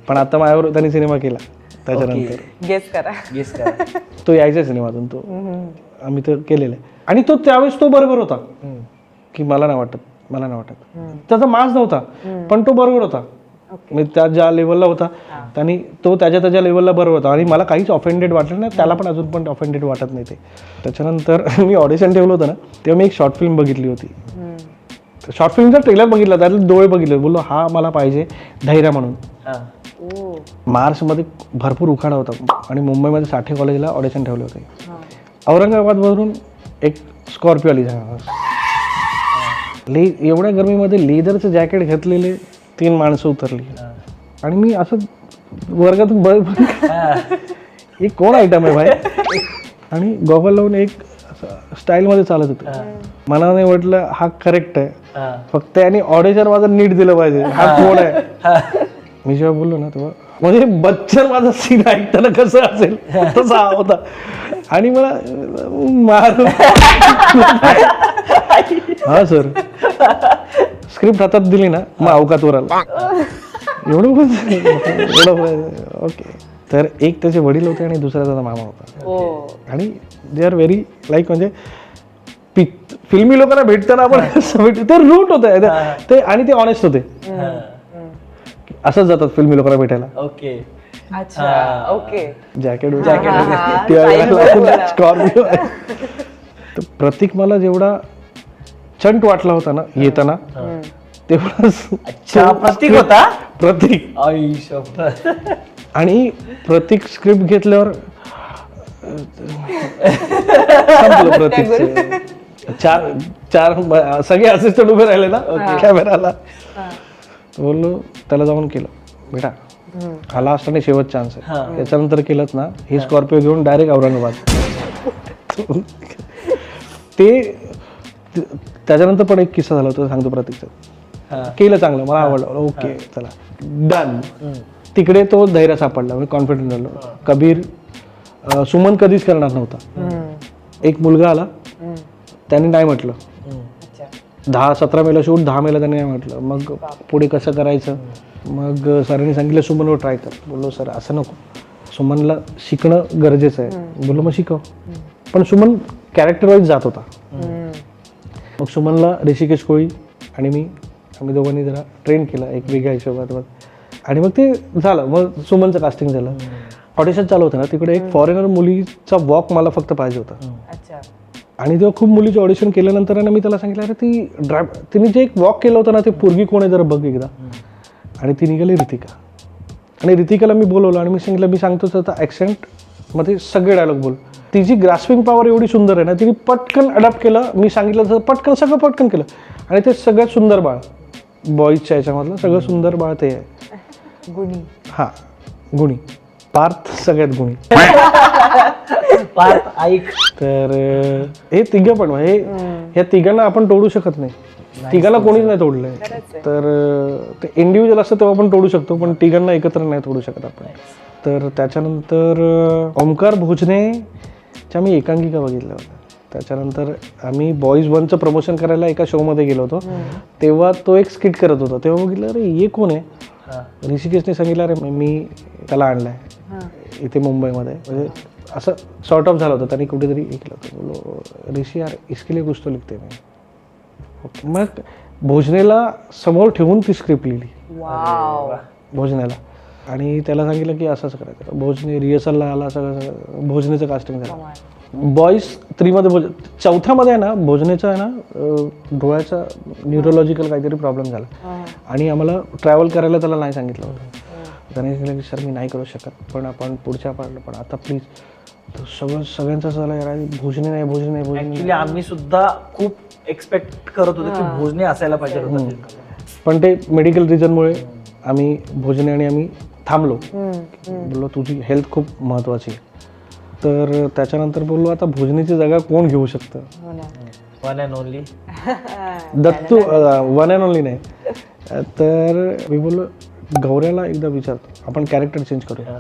पण आता माझ्यावर त्यांनी सिनेमा केला त्याच्यानंतर गेस करा. गेस करा. तो यायचा सिनेमातून, तो आम्ही तर केलेला आहे. आणि तो त्यावेळेस तो बरोबर होता की मला नाही वाटत त्याचा मास नव्हता, पण तो बरोबर होता. म्हणजे त्या ज्या लेवलला होता त्यांनी तो त्याच्या लेवलला बरोबर होता आणि मला काहीच ऑफेंडेड वाटलं नाही, त्याला पण अजून पण ऑफेंडेड वाटत नाही ते. त्याच्यानंतर मी ऑडिशन ठेवलं होतं ना, तेव्हा मी एक शॉर्ट फिल्म बघितली होती. शॉर्ट फिल्मचा ट्रेलर बघितला, त्यातले डोळे बघितले, बोललो हा मला पाहिजे, धैर्य म्हणून. मार्चमध्ये भरपूर उखाडा होता आणि मुंबईमध्ये साठे कॉलेजला ऑडिशन ठेवले होते. औरंगाबादवरून एक स्कॉर्पिओ आली, एवढ्या गरमीमध्ये लेदरचं जॅकेट घेतलेले 3 माणसं उतरली आणि मी असं वर्गातून एक कोण आयटम आहे भाई, आणि गॉगल लावून एक स्टाईलमध्ये चालत होते. मला नाही वाटलं हा करेक्ट आहे, फक्त यांनी ऑडिशन माझं नीट दिलं पाहिजे, हा कोण आहे. मी जेव्हा बोललो ना तेव्हा म्हणजे बच्चन माझा सीन ऐकताना कसं असेल तसा होता आणि मला मार हा सर स्क्रिप्ट हातात दिली ना मग अवकातवर आला एवढं. ओके, तर एक त्याचे वडील होते आणि दुसरा त्याचा मामा होता आणि दे आर व्हेरी लाईक म्हणजे फिल्मी लोकांना भेटताना आपण ते रूट होते ते आणि ते ऑनेस्ट होते. असंच जातात फिल्मी लोकांना भेटायला. ओके, अच्छा ओके. जॅकेट हा. स्कॉर्पिओ. तर प्रतीक मला जेवढा चंट वाटला होता ना येताना तेवढा प्रतीक होता. प्रतीक आई शपथ. आणि प्रतीक स्क्रिप्ट घेतल्यावर संपलं प्रतीकचं. चार सगळे असिस्टंट उभे राहिले ना कॅमेराला. बोललो त्याला जाऊन केलं, बेटा हा लास्ट आणि शेवट चान्स आहे, त्याच्यानंतर केलंच ना हे स्कॉर्पिओ घेऊन डायरेक्ट औरंगाबाद. ते त्याच्यानंतर पण एक किस्सा झाला होता सांगतो प्रतीकचा. केलं चांगलं, मला आवडलं, ओके चला डन. तिकडे तो धैर्य सापडला, म्हणजे कॉन्फिडंट झालो. कबीर सुमन कधीच करणार नव्हता. एक मुलगा आला, त्याने नाही म्हटलं. 17 मेला शूट, 10 मेला त्याने नाही म्हटलं. मग पुढे कसं करायचं, मग सरांनी सांगितलं सुमनवर ट्राय कर. बोललो सर असं नको, सुमनला शिकणं गरजेचं आहे. बोललो मग शिकव. पण सुमन कॅरेक्टर वाईज जात होता. मग सुमनला ऋषिकेश कोळी आणि आम्ही दोघांनी जरा ट्रेन केलं एक वेगळ्या हिशोबात. आणि मग ते झालं, मग सुमनचं कास्टिंग झालं. ऑडिशन चालू होतं ना, तिकडे एक फॉरेनर मुलीचा वॉक मला फक्त पाहिजे होता. आणि तेव्हा खूप मुलीचे ऑडिशन केल्यानंतर मी त्याला सांगितलं अरे तिने जे एक वॉक केलं होतं ना, ते पोरगी कोण आहे जरा बघ एकदा. आणि ती निघाली रितिका. आणि रितिकाला मी बोलवलं आणि मी सांगितलं मी सांगतोच आता ॲक्सेंटमध्ये सगळे डायलॉग बोल. तिची ग्रास्पिंग पॉवर एवढी सुंदर आहे ना, तिने पटकन अडॅप्ट केलं. मी सांगितलं तर पटकन सगळं पटकन केलं आणि ते सगळ्यात सुंदर बाळ बॉईजच्या ह्याच्यामधलं सगळं सुंदर बाळ ते आहे. गुणी. हां गुणी. पार्थ सगळ्यात गुणी. पार्थ ऐक. तर हे तिघं पण ह्या तिघांना आपण तोडू शकत नाही. तिघांना कोणीच नाही तोडलंय. तर ते इंडिव्हिज्युअल असतं तेव्हा आपण तोडू शकतो, पण तिघांना एकत्र नाही तोडू शकत आपण. तर त्याच्यानंतर ओमकार भोजनेच्या मी एकांकिका बघितल्या होत्या. त्याच्यानंतर आम्ही बॉईज 1चं प्रमोशन करायला एका शोमध्ये गेलो होतो. तेव्हा तो एक स्किट करत होता. तेव्हा बघितलं अरे हे कोण आहे. ऋषिकेशने सांगितलं अरे मी त्याला आणलाय इथे मुंबईमध्ये. म्हणजे असं सॉर्ट ऑफ झालं होतं. त्यांनी कुठेतरी ऐकलं होतं. बोलो ऋषी यार इसके लिए कुछ तो लिखते मी. ओके. मग भोजनेला समोर ठेवून ती स्क्रिप्ट लिहिली भोजनेला आणि त्याला सांगितलं की असंच करायचं. भोजने रिहर्सलला आला, सगळं भोजनेचं कास्टिंग झालं. बॉईज 3मध्ये 4थ्यामध्ये आहे ना भोजनेचा आहे ना डोळ्याचा न्यूरोलॉजिकल काहीतरी प्रॉब्लेम झाला आणि आम्हाला ट्रॅव्हल करायला त्याला नाही सांगितलं होतं. त्याने सांगितलं की सर मी नाही करू शकत, पण आपण पुढच्या पार्टला पण आता प्लीज. सगळ्यांचं असं झालं भोजने नाही. ऍक्च्युली आम्ही सुद्धा खूप एक्सपेक्ट करत होतो की भोजने असायला पाहिजे होतं. पण ते मेडिकल रिझनमुळे आम्ही भोजने आणि आम्ही थांबलो. बोललो तुझी हेल्थ खूप महत्वाची. तर त्याच्यानंतर बोललो आता भोजनेची जागा कोण घेऊ शकतं. One and only. Dattu one and only नाही. तर मी बोललो गौऱ्याला एकदा विचारतो, आपण कॅरेक्टर चेंज करूया.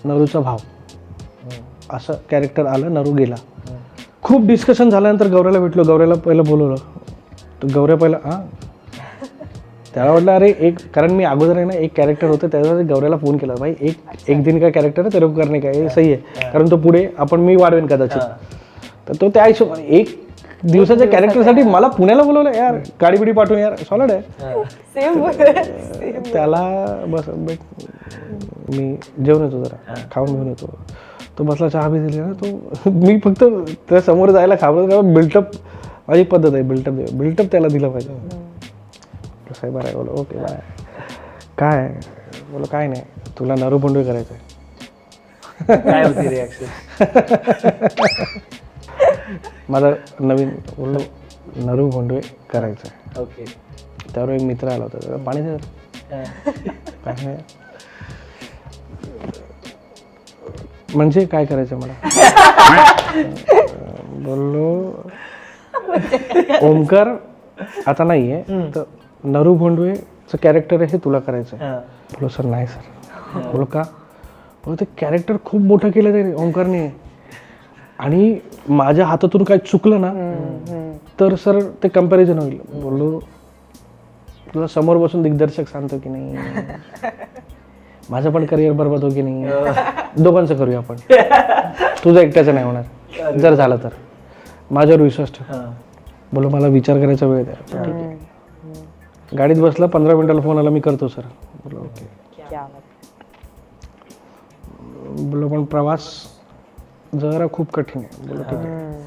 नरूचा भाव असं कॅरेक्टर आलं, नरू गेला. खूप डिस्कशन झाल्यानंतर गौऱ्याला भेटलो, गौऱ्याला पहिलं बोलवलं. तर गौऱ्या पहिला त्याला वाटलं अरे एक, कारण मी अगोदर आहे ना एक कॅरेक्टर होतं त्याच्यावर गौऱ्याला फोन केला, भाई एक दिन का कॅरेक्टर आहे तेरे को करणे का, हे सही आहे, कारण तो पुढे मी वाढवेन कदाचित. तर तो त्या हिशोबाने एक दिवसाच्या कॅरेक्टरसाठी मला पुण्याला बोलवलं. यार गाडी बिडी पाठवून, यार सॉलिड आहे. त्याला बस मी जेवण येतो, जरा खाऊन घेऊन येतो. तो बसला, चहा बी दिली ना. तो मी फक्त त्या समोर जायला घाबरत, बिल्टअप माझी पद्धत आहे, बिल्टअप त्याला दिलं पाहिजे. साहेब आहे, बोलो ओके बाय. काय बोलो काय नाही, तुला नरू भोंडवे करायचं आहे. काय होती रिॲक्शन? माझा नवीन बोललो नरू भोंडवे करायचं आहे. ओके. त्यावर एक मित्र आला होता, पाणी दे काय नाही. म्हणजे काय करायचं मला. बोललो ओमकार आता नाही आहे, तर नरू भोंडवेचं कॅरेक्टर आहे हे तुला करायचं आहे. बोलो सर नाही सर. बोलो का. बोलो ते कॅरेक्टर खूप मोठं केलं ते ओमकारने, आणि माझ्या हातातून काय चुकलं ना तर सर ते कम्पॅरिझन होईल. बोललो तुला समोर बसून दिग्दर्शक सांगतो की नाही, माझं पण करिअर बरबाद हो की नाही, दोघांचं करूया आपण, तुझं एकट्याचं नाही होणार. जर झालं तर माझ्यावर विश्वास ठेव. बोलो मला विचार करायचा वेळ द्या. ठीक आहे. गाडीत बसला, 15 मिनिटाला फोन आला, मी करतो सर. बोलो ओके. बोलो पण प्रवास जरा खूप कठीण आहे. बोलो ठीक आहे,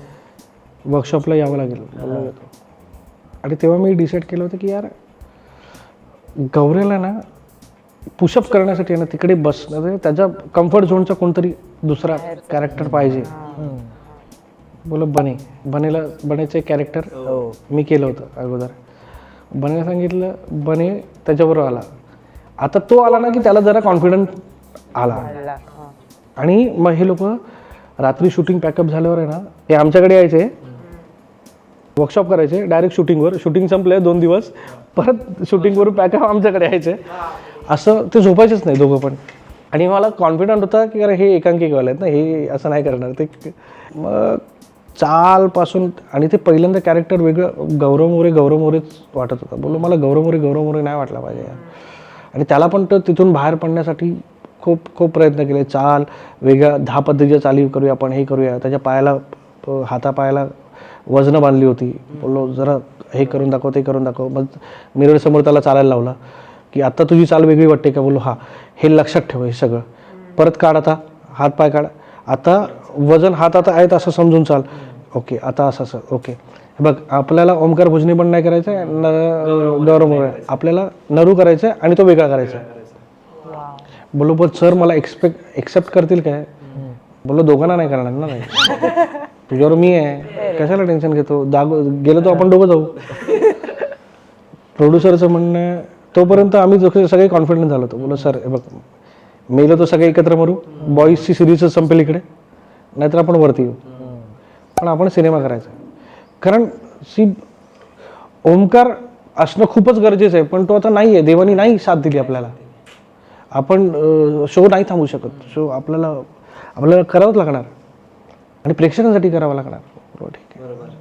वर्कशॉपला यावं लागेल. बोलो येतो. आणि तेव्हा मी डिसाईड केलं होतं की यार गौऱ्याला ना पुशअप करण्यासाठी ना तिकडे बसणं, त्याच्या कम्फर्ट झोनचा कोणतरी दुसरा कॅरेक्टर पाहिजे. बोलो बनेचं एक कॅरेक्टर मी केलं होतं अगोदर. बनेला सांगितलं, बने त्याच्याबरोबर आला. आता तो आला ना की त्याला जरा कॉन्फिडन्स आला. आणि मग हे लोक रात्री शूटिंग पॅकअप झाल्यावर आहे ना, ते आमच्याकडे यायचे, वर्कशॉप करायचे, डायरेक्ट शूटिंगवर. शूटिंग संपलं 2 दिवस, परत शूटिंगवरून पॅकअप आमच्याकडे यायचे. असं ते झोपायचेच नाही दोघं पण. आणि मला कॉन्फिडंट होता की अरे हे एकांकिकवाले आहेत ना, हे असं नाही करणार ते. मग चालपासून, आणि ते पहिल्यांदा कॅरेक्टर वेगळं गौरव मोरेच वाटत होता. बोललो मला गौरव मोरे नाही वाटला पाहिजे यार. आणि त्याला पण तर तिथून बाहेर पडण्यासाठी खूप प्रयत्न केले. चाल वेगळ्या 10 पद्धतीच्या चाली करूया आपण, हे करूया. त्याच्या पायाला, हातापायाला वजनं बांधली होती. बोललो जरा हे करून दाखव, ते करून दाखव. मग मिरर समोर त्याला चालायला लावला की आता तुझी चाल वेगळी वाटते का. बोललो हां, हे लक्षात ठेव, हे सगळं परत काढ, आता हात पाय काढ, आता वजन हात आता आहेत असं समजून चाल. ओके, आता असं ओके. बघ आपल्याला ओमकार भुजने पण नाही करायचं आहे, गौरव मोरे, आपल्याला नरू करायचं आहे आणि तो वेगळा करायचा आहे. बोलो पण सर मला एक्सेप्ट करतील काय. बोलो दोघांना नाही करणार ना, नाही तुझ्यावर मी आहे, कशाला टेन्शन घेतो, गेलो तो आपण दोघं जाऊ. प्रोड्युसरचं म्हणणं तोपर्यंत आम्ही सगळे कॉन्फिडंट झालो होतो. बोलो सर बघ मेलं तो सगळे एकत्र मरू, बॉईजची सिरीजच संपेल इकडे, नाहीतर आपण वरती येऊ, पण आपण सिनेमा करायचा. कारण ओमकार असणं खूपच गरजेचं आहे, पण तो आता नाही आहे. देवानी नाही साथ दिली आपल्याला. आपण शो नाही थांबू शकत. शो आपल्याला करावंच लागणार आणि प्रेक्षकांसाठी करावं लागणार. ठीक आहे.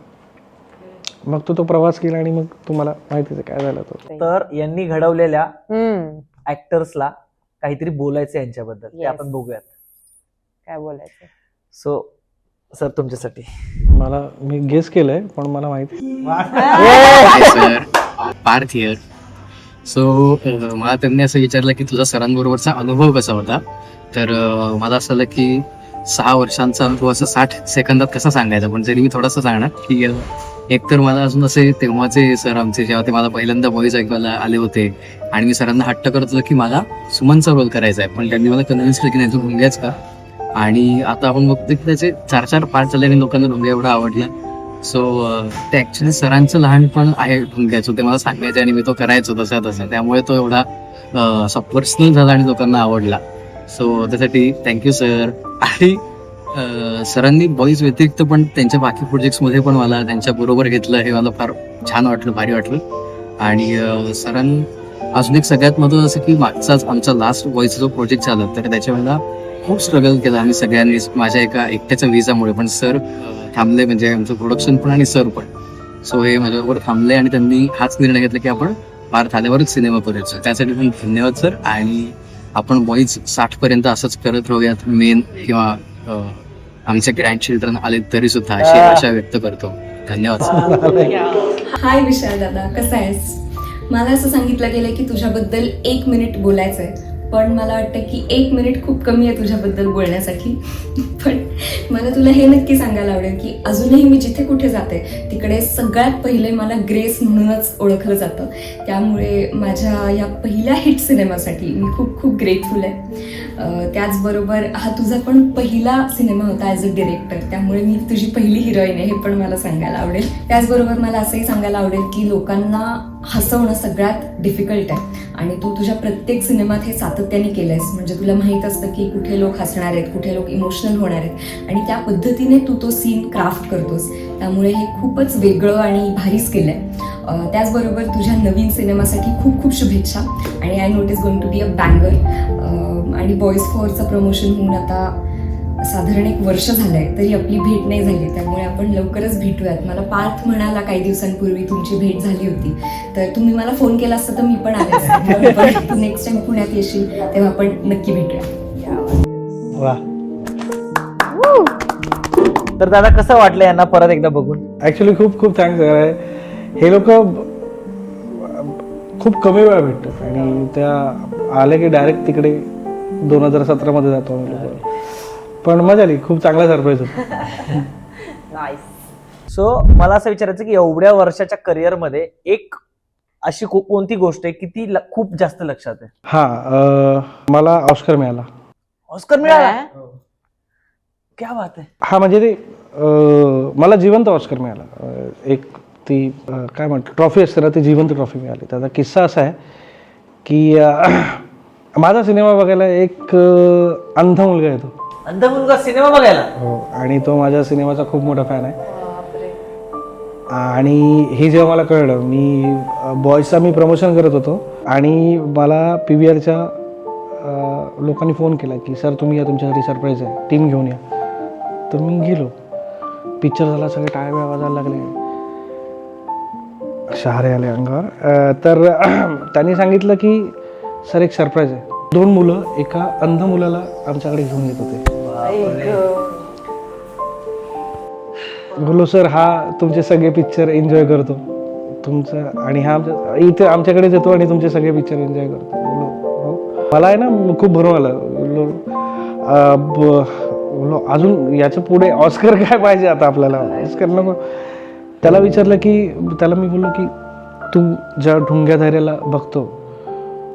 मग तो प्रवास केला आणि मग तुम्हाला माहितीच आहे काय झालं तो. तर यांनी घडवलेल्या ऍक्टर्सला काहीतरी बोलायचं यांच्याबद्दल, ते आपण बघूयात. काय बोलायचं. सो सर तुमच्यासाठी. मी गेस केलंय पण मला माहिती. Sir Parth here. सो मला त्यांनी असं विचारलं की तुझा सरांबरोबरचा अनुभव कसा होता. तर मला असं झालं की 6 वर्षांचा अनुभव असं 60 सेकंदात कसा सांगायचा. पण तरी मी थोडंसं सांगणार की एकतर मला अजून असे तेव्हाचे सर आमचे जेव्हा ते मला पहिल्यांदा व्हॉइस ऐकायला आले होते आणि मी सरांना हट्ट करत होतो की मला सुमनचा रोल करायचा आहे, पण त्यांनी मला कन्व्हिन्स केलं की नाही तू भुंग्याच का. आणि आता आपण बघतो की त्याचे 4 पार्ट चालले आणि लोकांना भुंग्या एवढा आवडला. सो ते ॲक्च्युली सरांचं लहानपण आहे भुंग्याचं, ते मला सांगायचं आणि मी तो करायचो तसा, त्यामुळे तो एवढा असा पर्सनल झाला आणि लोकांना आवडला. सो त्यासाठी थँक्यू सर. आणि सरांनी बॉईज व्यतिरिक्त पण त्यांच्या बाकी प्रोजेक्ट्समध्ये पण मला त्यांच्या बरोबर घेतलं, हे मला फार छान वाटलं, भारी वाटलं. आणि सरांनी अजून एक सगळ्यात महत्त्वाचं असं की मागचाच आमचा लास्ट बॉईजचा जो प्रोजेक्ट झाला तर त्याच्यावेळेला खूप स्ट्रगल केलं आम्ही सगळ्यांनी, माझ्या एका एकट्याच्या विजामुळे. पण सर थांबले, म्हणजे आमचं प्रोडक्शन पण आणि सर पण. सो हे माझ्याबरोबर थांबले आणि त्यांनी हाच निर्णय घेतला की आपण पार्थ आल्यावरच सिनेमा करायचा. त्यासाठी पण धन्यवाद सर. आणि आपण बॉईज 60 पर्यंत असंच करत राहूयात, मेन किंवा आमचे ग्रँड चिल्ड्रन आले तरी सुद्धा अशी आशा व्यक्त करतो. धन्यवाद सर. हाय विशाल दादा, कसा आहेस? मला असं सांगितलं गेलं की तुझ्याबद्दल 1 मिनिट बोलायचं आहे, पण मला वाटतं की 1 मिनिट खूप कमी आहे तुझ्याबद्दल बोलण्यासाठी. पण मला तुला हे नक्की सांगायला आवडेल की अजूनही मी जिथे कुठे जाते तिकडे सगळ्यात पहिले मला ग्रेस म्हणूनच ओळखलं जातं. त्यामुळे माझ्या या पहिल्या हिट सिनेमासाठी मी खूप खूप ग्रेटफुल आहे. त्याचबरोबर हा तुझा पण पहिला सिनेमा होता ॲज अ डिरेक्टर, त्यामुळे मी तुझी पहिली हिरोईन आहे हे पण मला सांगायला आवडेल. त्याचबरोबर मला असंही सांगायला आवडेल की लोकांना हसवणं सगळ्यात डिफिकल्ट आहे आणि तू तुझ्या प्रत्येक सिनेमात हे सातत्याने केलंयस. म्हणजे तुला माहीत असतं की कुठे लोक हसणार आहेत, कुठे लोक इमोशनल होणार आहेत आणि त्या पद्धतीने तू तो सीन क्राफ्ट करतोस. त्यामुळे हे खूपच वेगळं आणि भारीच केलं आहे. त्याचबरोबर तुझ्या नवीन सिनेमासाठी खूप खूप शुभेच्छा. आणि I note is going to be a banger. आणि बॉईज फॉरचं प्रमोशन होऊन आता साधारण 1 वर्ष झालंय तरी आपली भेट नाही झाली, त्यामुळे आपण लवकरच भेटूयात. मला पार्थ म्हणाला काही दिवसांपूर्वी तुमची भेट झाली होती, तर तुम्ही मला फोन केला असता तर मी पण आले असते. तू नेक्स्ट टाइम पुण्यात येशील तेव्हा आपण नक्की भेटूया. वा. तर दादा कसं वाटलं यांना परत एकदा बघून? ॲक्च्युली खूप खूप थँक्स. हे लोक खूप कमी वेळा भेटतात आणि त्या आले की डायरेक्ट तिकडे 2017 जातो आम्ही लोक. पण मजा आली, खूप चांगला सरप्राईज होता. सो मला असं विचारायचं की एवढ्या वर्षाच्या करिअरमध्ये एक अशी कोणती गोष्ट आहे की ती खूप जास्त लक्षात आहे? हां, मला ऑस्कर मिळाला. ऑस्कर मिळाला? क्या बात आहे. हा म्हणजे ते मला जिवंत ऑस्कर मिळाला. एक ती काय म्हणतो ट्रॉफी असते ना, ती जिवंत ट्रॉफी मिळाली. त्याचा किस्सा असा आहे की माझा सिनेमा बघायला एक अंध मुलगा येतो. अंध मुलगा सिनेमा बघायला? हो. आणि तो माझ्या सिनेमाचा खूप मोठा फॅन आहे. आणि हे जेव्हा मला कळलं, मी बॉयजचा मी प्रमोशन करत होतो आणि मला PVRच्या लोकांनी फोन केला की सर तुम्ही या, तुमच्यासाठी सरप्राईज आहे, टीम घेऊन या. तर मी गेलो. पिक्चर झाला, सगळे टाळ्या वाजायला लागले, शहारे आले अंगावर. तर त्यांनी सांगितलं की सर एक सरप्राईज आहे. 2 मुलं एका अंध मुलाला आमच्याकडे घेऊन येत होते. बोलो सर हा तुमचे सगळे पिक्चर एन्जॉय करतो तुमचं, आणि हा इथे आमच्याकडेच येतो आणि तुमचे सगळे पिक्चर एन्जॉय करतो. बोलो हो. मला आहे ना खूप भरून आलं. बोलो अजून याच्या पुढे ऑस्कर काय पाहिजे आता आपल्याला, ऑस्कर नको. त्याला विचारलं की, त्याला मी बोललो की तू ज्या ढुंग्या धैर्याला बघतो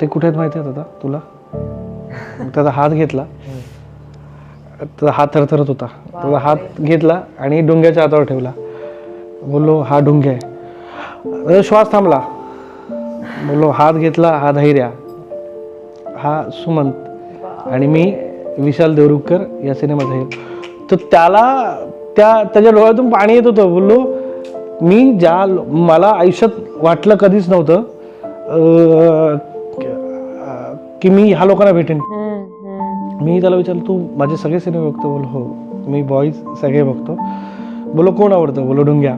ते कुठे आहेत माहिती आहे दादा तुला? त्याचा हात घेतला, त्याचा हात थरथरत होता. त्याचा हात घेतला आणि डुंग्याच्या हातावर ठेवला. बोललो हा डुंग्या आहे. श्वास थांबला. बोललो हात घेतला, हा धैर्या, हा सुमंत आणि मी विशाल देवरुखकर या सिनेमात आहे. तर त्याला त्याच्या डोळ्यातून पाणी येत होतं. बोललो मी मला आयुष्यात वाटलं कधीच नव्हतं की मी ह्या लोकांना भेटेन. मी त्याला विचारलं तू माझे सगळे सिनेमे बघतो? बोलो हो, मी बॉईज सगळे बघतो. बोलो कोण आवडतं? बोलो ढुंग्या.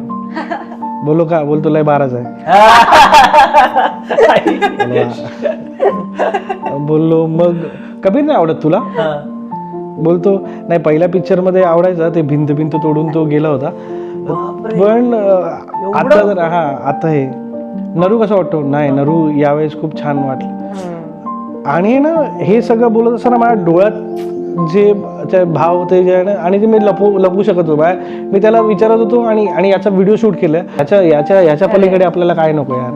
बोलो का? बोलतो लय बाराच आहे. बोललो मग कबीर नाही आवडत तुला? बोलतो नाही, पहिल्या पिक्चर मध्ये आवडायचा, ते भिंत भिंत तोडून तो गेला होता. पण आता जर आता हे नरू कसं वाटतो? नाही, नरू यावेळेस खूप छान वाटलं. आणि ना हे सगळं बोलत असताना माझ्या डोळ्यात जे भाव होते जे आणि ते मी लपवू शकत होतो. मी त्याला विचारत होतो आणि याचा व्हिडिओ शूट केला. याच्या पलीकडे आपल्याला काय नको यार.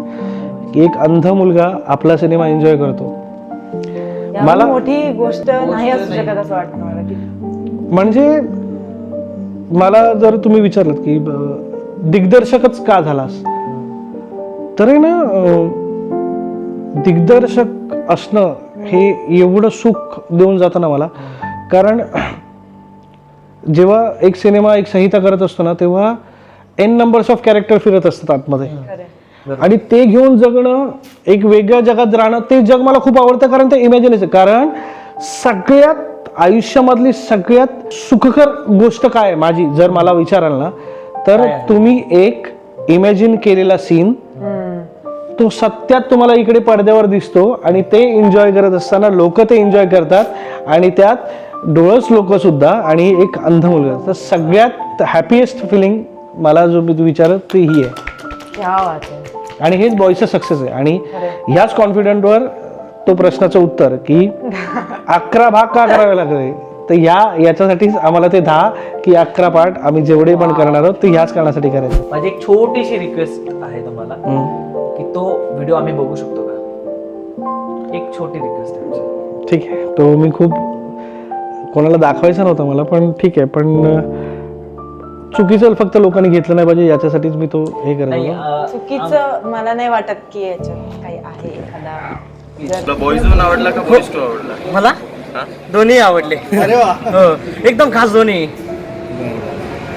एक अंध मुलगा आपला सिनेमा एन्जॉय करतो, मला मोठी गोष्ट नाही असू शकत असं वाटतं मला. म्हणजे मला जर तुम्ही विचारलं की दिग्दर्शकच का झालास, तर आहे ना दिग्दर्शक असणं हे एवढं सुख देऊन जातं ना मला. कारण जेव्हा एक सिनेमा एक संहिता करत असतो ना तेव्हा एन नंबर्स ऑफ कॅरेक्टर फिरत असतात आतमध्ये आणि ते घेऊन जगणं एक वेगळ्या जगात राहणं ते जग मला खूप आवडतं कारण ते इमॅजिनेशन कारण सगळ्यात आयुष्यामधली सगळ्यात सुखकर गोष्ट काय आहे माझी जर मला विचाराल ना तर तुम्ही एक इमॅजिन केलेला सीन तो सत्यात तुम्हाला इकडे पडद्यावर दिसतो आणि ते एन्जॉय करत असताना लोक ते एन्जॉय करतात आणि त्यात डोळस लोक सुद्धा आणि एक अंध मुलगा तर सगळ्यात हॅपीएस्ट फिलिंग मला जो मी विचारत ते ही आहे क्या बात आहे. आणि हेच बॉयचं सक्सेस आहे आणि ह्याच कॉन्फिडंटवर तो प्रश्नाचं उत्तर की 11 भाग का करावे लागले तर याच्यासाठीच आम्हाला ते 10 की 11 पार्ट आम्ही जेवढे पण करणार आहोत ते ह्याच कारणासाठी करायचं. माझी एक छोटीशी रिक्वेस्ट आहे तुम्हाला की तो व्हिडिओ आम्ही बघू शकतो का? एक छोटी रिक्वेस्ट आहे आमची. ठीक आहे तो मी खूप कोणाला दाखवायचा नव्हता मला पण ठीक आहे पण चुकीचं फक्त लोकांनी घेतलं नाही पाहिजे याच्यासाठीच मी तो हे करत नाही, होतो. चुकीचं मला नाही वाटत की याच्यात काही आहे एखादा बॉईज वन आवडला का बॉईज टू आवडला? मला दोन्ही आवडले. हो एकदम खास दोन्ही.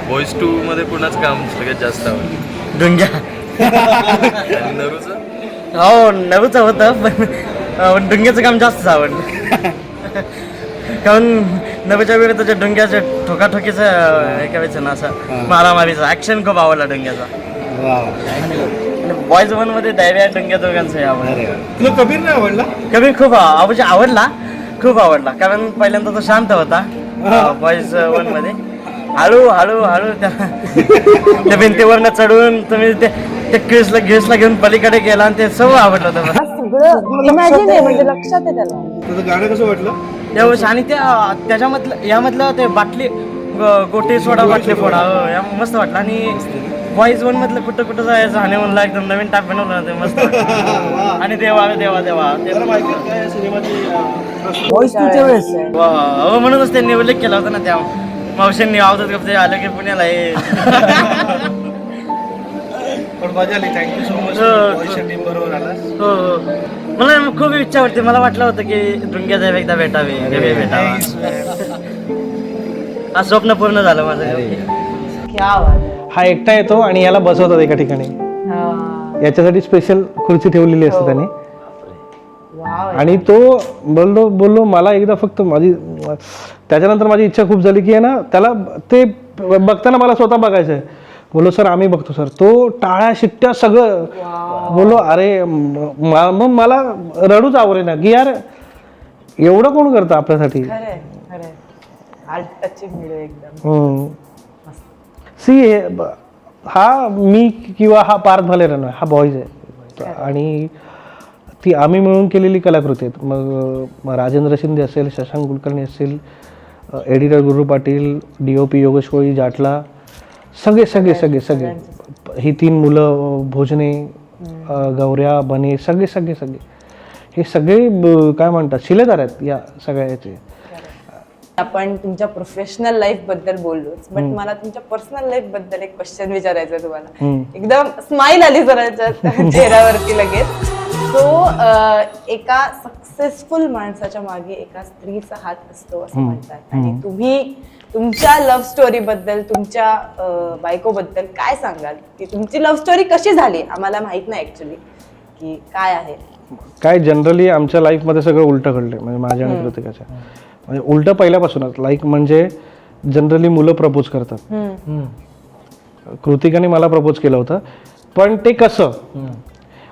बॉईज टू मध्ये कुणाच काम सगळ्यात जास्त आवडलं? डुंग्या. आणि नरूचं? हो नरूचं होतं पण डुंग्याचं काम जास्तच आवडलं कारण नरूच्या वेळेत त्याच्या डुंग्याच्या ठोकाठोकीचं हे करायचं ना असं मारामारीचं ऍक्शन खूप आवडला डुंग्याचा. बॉयज वन मध्ये धैर्य डुंग्या दोघांचंही आवडलं. तुला कबीर नाही आवडला? कबीर खूप आवडला खूप आवडला कारण पहिल्यांदा तो शांत होता बॉयज वन मध्ये हळू हळू हळू त्या भिंतीवरनं चढून तुम्ही ते केसला घेऊन पलीकडे गेला आणि ते सर्व आवडलं होतं मला. सगळं इमॅजिन आहे म्हणजे लक्षात आहे त्याला. तुझं गाणं कसं वाटलं? त्यावेळेस आणि त्याच्यामधलं यामधलं ते बाटली गोटे सोडा बाटली फोडा या मस्त वाटलं आणि बॉईज वन मधलं कुठं कुठं जायचं आणि म्हणलं एकदम नवीन टाप बनवलं ते मस्त वाटलं. आणि देवा देवा देवा हो म्हणूनच त्यांनी उल्लेख केला होता ना त्या मावशींनी आवडत गप्पे आलं की पुण्याला हे पण मजा आली थँक्यू सो मच बरोबर आला. हो मला खूप इच्छा वाटते मला वाटलं होतं की डुंग्याचा एकदा भेटावे भेटावा हा स्वप्न पूर्ण झालं माझं. क्या बात आहे. हा एकटा येतो आणि याला बसवतात एका ठिकाणी हा. याच्यासाठी स्पेशल खुर्ची ठेवलेली असते त्याने वाव. आणि तो बोललो मला एकदा फक्त माझी त्याच्यानंतर माझी इच्छा खूप झाली की आहे ना त्याला ते बघताना मला स्वतः बघायचं आहे. बोलो सर आम्ही बघतो सर तो टाळ्या शिट्ट्या सगळं बोलो अरे मग मला रडूच आवरे ना की यार एवढं कोण करतं आपल्यासाठी. खरंय खरंय आर्ट टचिंग व्हिडिओ एकदम. सी हा मी किंवा हा पार्थ भालेराव हा बॉईज आहे आणि ती आम्ही मिळून केलेली कलाकृती आहेत. मग राजेंद्र शिंदे असेल शशांक कुलकर्णी असेल एडिटर गुरु पाटील DOP योगेश कोळी जाटला सगळे ही 3 मुलं भोजने गौऱ्या बने सगळे हे सगळे काय म्हणतात शिलेदार आहेत या सगळ्याचे. आपण तुमच्या प्रोफेशनल लाईफ बद्दल बोललोच बट मला तुमच्या पर्सनल लाईफ बद्दल एक क्वेश्चन विचारायचा आहे तुम्हाला. एकदम स्माइल आली जराच्या चेहऱ्यावरती लगेच. सो एका सक्सेसफुल माणसाच्या मागे एका स्त्रीचा हात असतो असं म्हणतात आणि तुम्ही तुमच्या लव्ह स्टोरी बद्दल तुमच्या बायको बद्दल काय सांगाल की तुमची लव्ह स्टोरी कशी झाली? आम्हाला माहित नाही ऍक्च्युली की काय आहे. काय जनरली आमच्या लाईफमध्ये सगळं उलटं घडलंय म्हणजे माझ्या आणि कृतिकाच्या म्हणजे उलटं पहिल्यापासूनच लाईक जनरली मुलं प्रपोज करतात. कृतिकाने मला प्रपोज केलं होतं पण ते कसं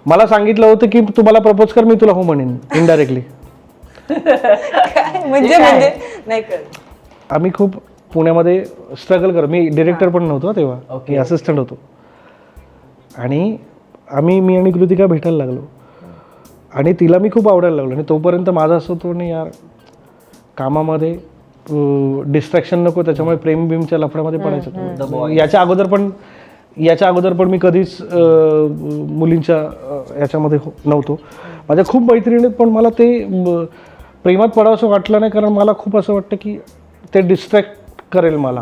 मला सांगितलं होतं की तू मला प्रपोज कर मी तुला हो म्हणेन इनडायरेक्टली. म्हणजे नाही कळत. आम्ही खूप पुण्यामध्ये स्ट्रगल कर मी डिरेक्टर पण नव्हतो तेव्हा मी असिस्टंट होतो आणि मी आणि कृतिका भेटायला लागलो आणि तिला मी खूप आवडायला लागलो आणि तोपर्यंत माझा असं होतो नाही यार कामामध्ये डिस्ट्रॅक्शन नको त्याच्यामुळे प्रेम बिमच्या लफड्यामध्ये पडायचं. याच्या अगोदर पण मी कधीच मुलींच्या याच्यामध्ये नव्हतो. माझ्या खूप मैत्रिणी पण मला ते प्रेमात पडावंसं वाटलं नाही कारण मला खूप असं वाटतं की ते डिस्ट्रॅक्ट करेल मला.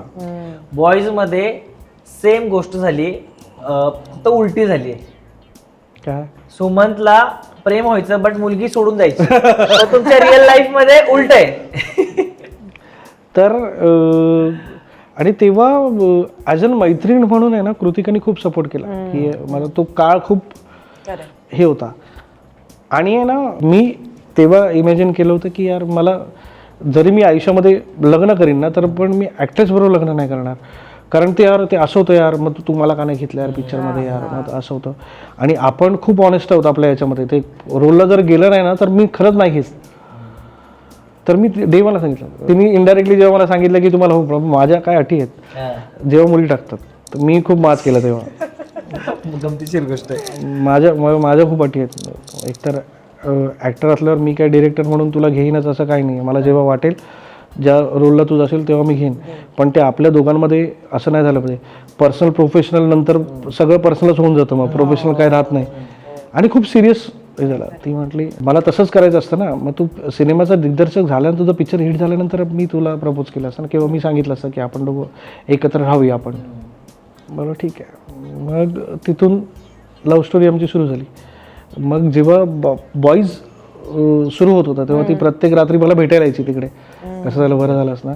बॉईज मध्ये सेम गोष्ट झाली फक्त उलटी झाली. काय सुमंतला प्रेम व्हायचं बट मुलगी सोडून जायची. तर तुमच्या रिअल लाईफ मध्ये उलट आहे. तर आणि तेव्हा ॲज अन मैत्रीण म्हणून आहे ना कृतिकाने खूप सपोर्ट केला की मला तो काळ खूप हे होता. आणि आहे ना मी तेव्हा इमॅजिन केलं होतं की यार मला जरी मी आयुष्यामध्ये लग्न करीन ना तर पण मी ॲक्ट्रेस बरोबर लग्न नाही करणार, कारण ते यार ते असं होतं यार, मग तू मला का नाही घेतलं यार पिक्चरमध्ये यार, मग असं होतं. आणि आपण खूप ऑनेस्ट आहोत आपल्या याच्यामध्ये, ते रोलला जर गेलं नाही ना तर मी खरंच नाही घेत. तर मी देवाला सांगितलं, तिने इनडायरेक्टली जेव्हा मला सांगितलं की तुम्हाला हो प्रॉब्लेम, माझ्या काय अटी आहेत जेव्हा मुली टाकतात, तर मी खूप मात केला तेव्हा. गमतीशीर गोष्ट आहे. माझ्या खूप अटी आहेत. एकतर ॲक्टर असल्यावर मी काय डिरेक्टर म्हणून तुला घेईनच असं काही नाही. मला जेव्हा वाटेल ज्या रोलला तू असेल तेव्हा मी घेईन, पण ते आपल्या दोघांमध्ये असं नाही झालं पाहिजे. पर्सनल प्रोफेशनल नंतर सगळं पर्सनलच होऊन जातं, मग प्रोफेशनल काय राहत नाही. आणि खूप सिरियस हे झालं. ती म्हटली मला तसंच करायचं असतं ना, मग तू सिनेमाचा दिग्दर्शक झाल्यानंतर तुझा पिक्चर हिट झाल्यानंतर मी तुला प्रपोज केलं असतं ना, किंवा मी सांगितलं असतं की आपण दोघं एकत्र राहूया आपण. बरं ठीक आहे. मग तिथून लव्ह स्टोरी आमची सुरू झाली. मग जेव्हा बॉईज सुरू होत होता तेव्हा ती प्रत्येक रात्री मला भेटायला यायची तिकडे, कसं झालं बरं झालं असं ना.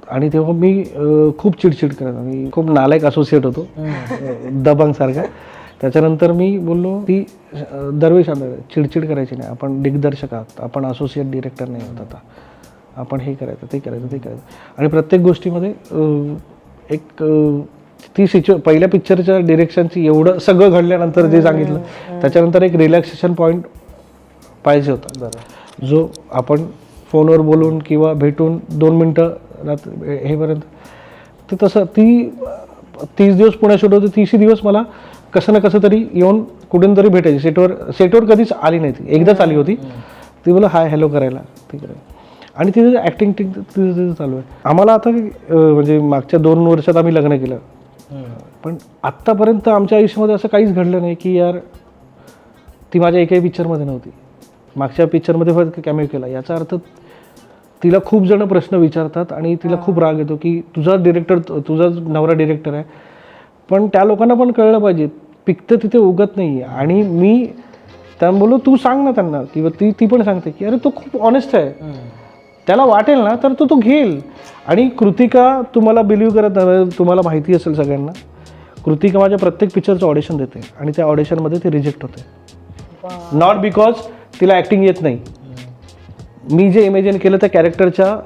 आणि तेव्हा मी खूप चिडचिड करायचो, मी खूप नालायक असोसिएट होतो दबंगसारखा. त्याच्यानंतर मी बोललो ती दरवेळेस चिडचिड करायची नाही, आपण दिग्दर्शक आहात, आपण असोसिएट डिरेक्टर नाही होत आता, आपण हे करायचं ते करायचं ते करायचं. आणि प्रत्येक गोष्टीमध्ये एक ती पहिल्या पिक्चरच्या डिरेक्शनची एवढं सगळं घडल्यानंतर जे सांगितलं त्याच्यानंतर एक रिलॅक्सेशन पॉईंट पाहिजे होता, जो आपण फोनवर बोलून किंवा भेटून 2 मिनटं रात्री हेपर्यंत. ते तसं ती 30 दिवस पुण्यात शूट होते, 30 दिवस मला कसं ना कसं तरी येऊन कुठून तरी भेटायची. सेटवर कधीच आली नाही ती, एकदाच आली होती. ती बोला हाय हॅलो करायला तिकडे. आणि तिथं ॲक्टिंग तिथं चालू आहे. आम्हाला आता म्हणजे मागच्या 2 वर्षात आम्ही लग्न केलं, पण आत्तापर्यंत आमच्या आयुष्यामध्ये असं काहीच घडलं नाही की यार ती माझ्या एकही पिक्चरमध्ये नव्हती. मागच्या पिक्चरमध्ये फक्त कॅमेओ केला. याचा अर्थ तिला खूप जण प्रश्न विचारतात आणि तिला खूप राग येतो की तुझा नवरा डिरेक्टर आहे. पण त्या लोकांना पण कळलं पाहिजे पिकतं तिथे उगत नाही आहे. आणि मी त्यांना बोललो तू सांग ना त्यांना, किंवा ती पण सांगते की अरे तो खूप ऑनेस्ट आहे, त्याला वाटेल ना तर तो घेईल. आणि कृतिका तुम्हाला बिलीव्ह करत नाही, तुम्हाला माहिती असेल सगळ्यांना, कृतिका माझ्या प्रत्येक पिक्चरचं ऑडिशन देते आणि त्या ऑडिशनमध्ये ती रिजेक्ट होते. नॉट बिकॉज तिला ॲक्टिंग येत नाही, मी जे इमेजिन केलं त्या कॅरेक्टरच्या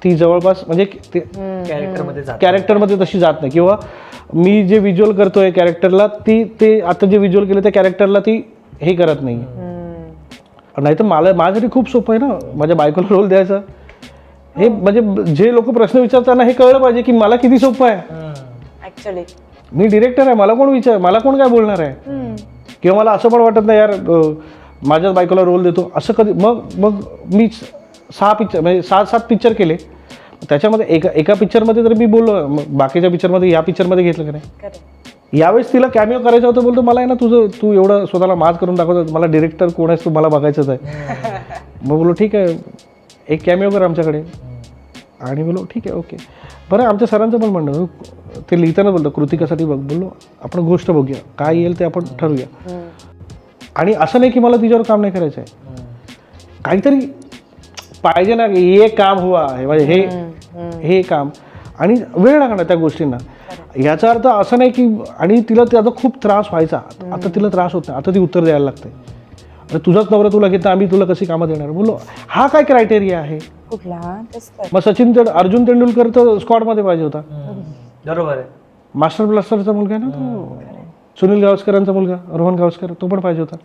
ती जवळपास म्हणजे कॅरेक्टरमध्ये तशी जात नाही, किंवा मी जे व्हिज्युअल करतोय कॅरेक्टरला ते आता जे व्हिज्युअल केलं त्या कॅरेक्टरला ती हे करत नाही. नाही तर माझ्यासाठी खूप सोपं आहे ना माझ्या बायकोला रोल द्यायचा. हे म्हणजे जे लोक प्रश्न विचारताना हे कळलं पाहिजे की मला किती सोपं आहे. ऍक्च्युअली मी डिरेक्टर आहे, मला कोण काय बोलणार आहे. किंवा मला असं पण वाटत नाही यार माझ्याच बायकोला रोल देतो असं कधी. मग मी 6 पिक्चर म्हणजे 7 पिक्चर केले, त्याच्यामध्ये एका पिक्चरमध्ये तर मी बोललो, मग बाकीच्या पिक्चरमध्ये या पिक्चरमध्ये घेतलं की नाही. यावेळेस तिला कॅमिओ करायचं होतं, बोलतो मला आहे ना तू एवढं स्वतःला माज करून दाखवतो, मला डिरेक्टर कोण आहेस तू मला बघायचंच आहे. मग बोललो ठीक आहे एक कॅमिओ कर आमच्याकडे. आणि बोललो ठीक आहे ओके. बरं आमच्या सरांचं पण म्हणणं ते लिहिताना बोलतो कृतिकासाठी बघ, बोललो आपण गोष्ट बघूया काय येईल ते आपण ठरवूया. आणि असं नाही की मला तिच्यावर काम नाही करायचं आहे, काहीतरी पाहिजे ना, हे काम हुआ म्हणजे हे काम, आणि वेळ लागणार त्या गोष्टींना. याचा अर्थ असं नाही की, आणि तिला त्याचा खूप त्रास व्हायचा, आता तिला त्रास होत नाही, आता ती उत्तर द्यायला लागते. अरे तुझाच नवरा तुला घेता, आम्ही तुला कशी कामं देणार. बोललो हा काय क्रायटेरिया आहे कुठला. मग अर्जुन तेंडुलकर तर स्क्वॉडमध्ये पाहिजे होता, बरोबर आहे. मास्टर ब्लास्टरचा मुलगा आहे ना तो, सुनील गावस्करांचा मुलगा रोहन गावस्कर, तो पण पाहिजे होता.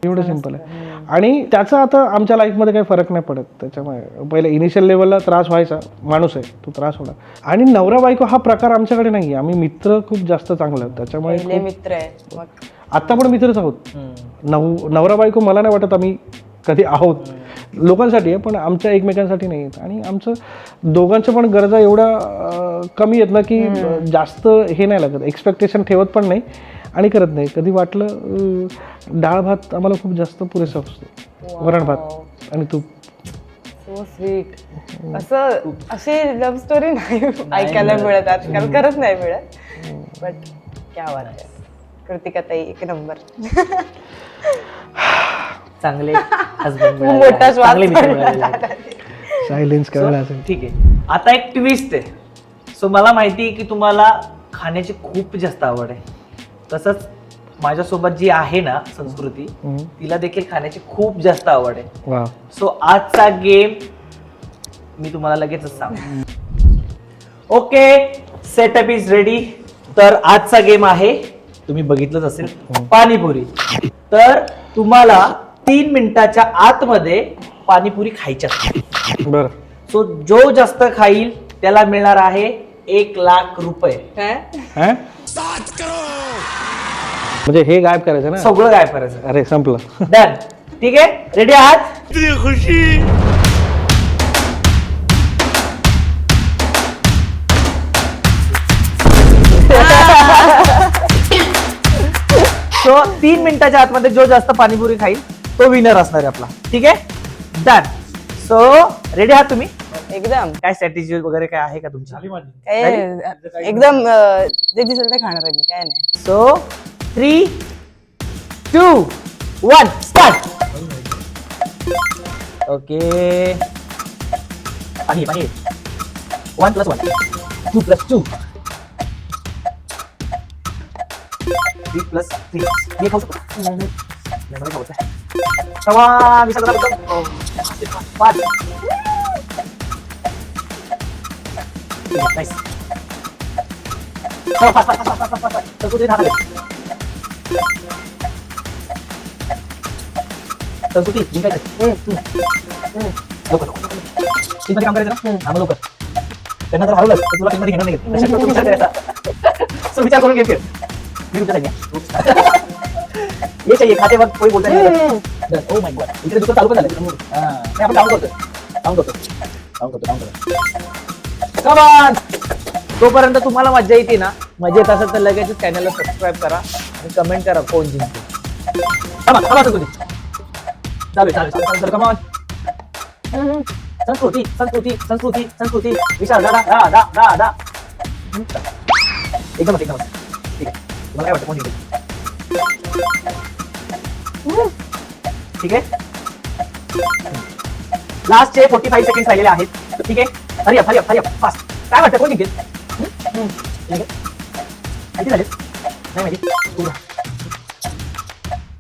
एवढं सिम्पल आहे. आणि त्याचा आता आमच्या लाईफमध्ये काही फरक नाही पडत. त्याच्यामुळे पहिल्या इनिशियल लेवलला त्रास व्हायचा, माणूस आहे तो त्रास होणार. आणि नवरा बायको हा प्रकार आमच्याकडे नाही आहे, आम्ही मित्र खूप जास्त चांगलं आहे. त्याच्यामुळे मित्र आहे आत्ता पण मित्रच आहोत. नवरा बायको मला नाही वाटत आम्ही कधी आहोत, लोकांसाठी आहे पण आमच्या एकमेकांसाठी नाही आहेत. आणि आमचं दोघांच्या पण गरजा एवढ्या कमी आहेत ना की जास्त हे नाही लागत, एक्सपेक्टेशन ठेवत पण नाही आणि करत नाही. कधी वाटलं डाळ भात आम्हाला खूप जास्त पुरेसा असतो, वरण भात आणि तूप. So sweet. असं अशी लव्ह स्टोरी नाही ऐकायला मिळत आजकाल, खरंच नाही मिळत. बट क्या बात आहे, कृतिका ताई एक नंबर. चांगले हसबंड मोठा श्वास सायलेन्स कळला असेल. ठीक आहे. आता एक ट्विस्ट आहे, सो मला माहिती आहे की तुम्हाला खाण्याची खूप जास्त आवड आहे. तसंच माझ्यासोबत जी आहे ना संस्कृती, तिला देखील खाण्याची खूप जास्त आवड आहे. वा. सो आजचा गेम मी तुम्हाला लगेचच सांग. Okay, setup is ready. तर आजचा गेम आहे, तुम्ही बघितलंच असेल, पाणीपुरी. तर तुम्हाला 3 मिनिटाच्या आतमध्ये पाणीपुरी खायची असते. बरं. सो जो जास्त खाईल त्याला मिळणार आहे 1,00,000 रुपये. हा? म्हणजे हे गायब करायचं ना. सगळं काय करायचं. अरे संपलं. डन. ठीक आहे, रेडी आहात? सो 3 मिनिटाच्या आतमध्ये जो जास्त पाणीपुरी खाईल तो विनर असणार आहे आपला. ठीक आहे, डन. सो रेडी आहात तुम्ही? एकदम काय स्ट्रॅटेजी वगैरे काय आहे का तुमची? काय एकदम जे दिसेल ते खाणार आहे मी, काय नाही. So 3, 2, 1 start. ओके, पाणी 1 + 1 2 + 2 3 + 3. मी खाऊ शकतो. नाही मला खाऊचं आहे. तेव्हा मी सगळं बघतो. 5. नाईस. हो, 5. तर कुठे राहणार आहे? संस्कृती जिंकायचं. लवकर टीममध्ये काम करायचं ना. हा, मग लवकर. त्यांना जर हरवलं तर तुला टीममध्ये घेणार नाही. त्याच्यात तो विचार करायचा. सो विचार करून गेम खेळ. मी तुमच्या ये चाहिए खाते वक्त कोई बोलता नहीं. ओ माय गॉड, इकडे दुसरं चालू पण झालं. नाही, आपण डाऊन करतो. Come on. तोपर्यंत तुम्हाला मजा येते ना. मजा येत असेल तर लगेच चॅनलला सबस्क्राईब करा आणि कमेंट करा कोण जिंकते. चालू. Come on. संस्कृती विशाल दादा. एकदम ठीक आहे. तुम्हाला काय वाटतं कोण जिंकेल? ठीक आहे, लास्टचे 45 सेकंड राहिलेले आहेत. ठीक आहे, हरी अप फास्ट. काय वाटतं कोण जिंकेल? किती झाले? नाही माहिती.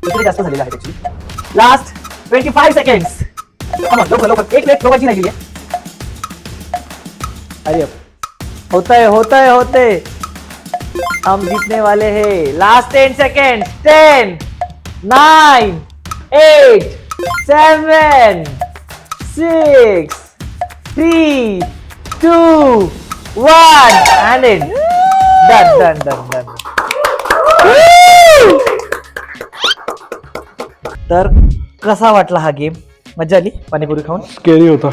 इकडे जास्त झालेलं आहे ऍक्च्युली. Last 25 seconds. लवकर 1 मिनिट लोकांची राहिली आहे. Hurry up. होतंय. हम जीतने वाले हैं. Last 10 second. 10, 9, 8, 7, 6, 3, 2, 1 and it. Done. तर कसा वाटला हा गेम? मजा आली पाणीपुरी खाऊन? स्केरी होता.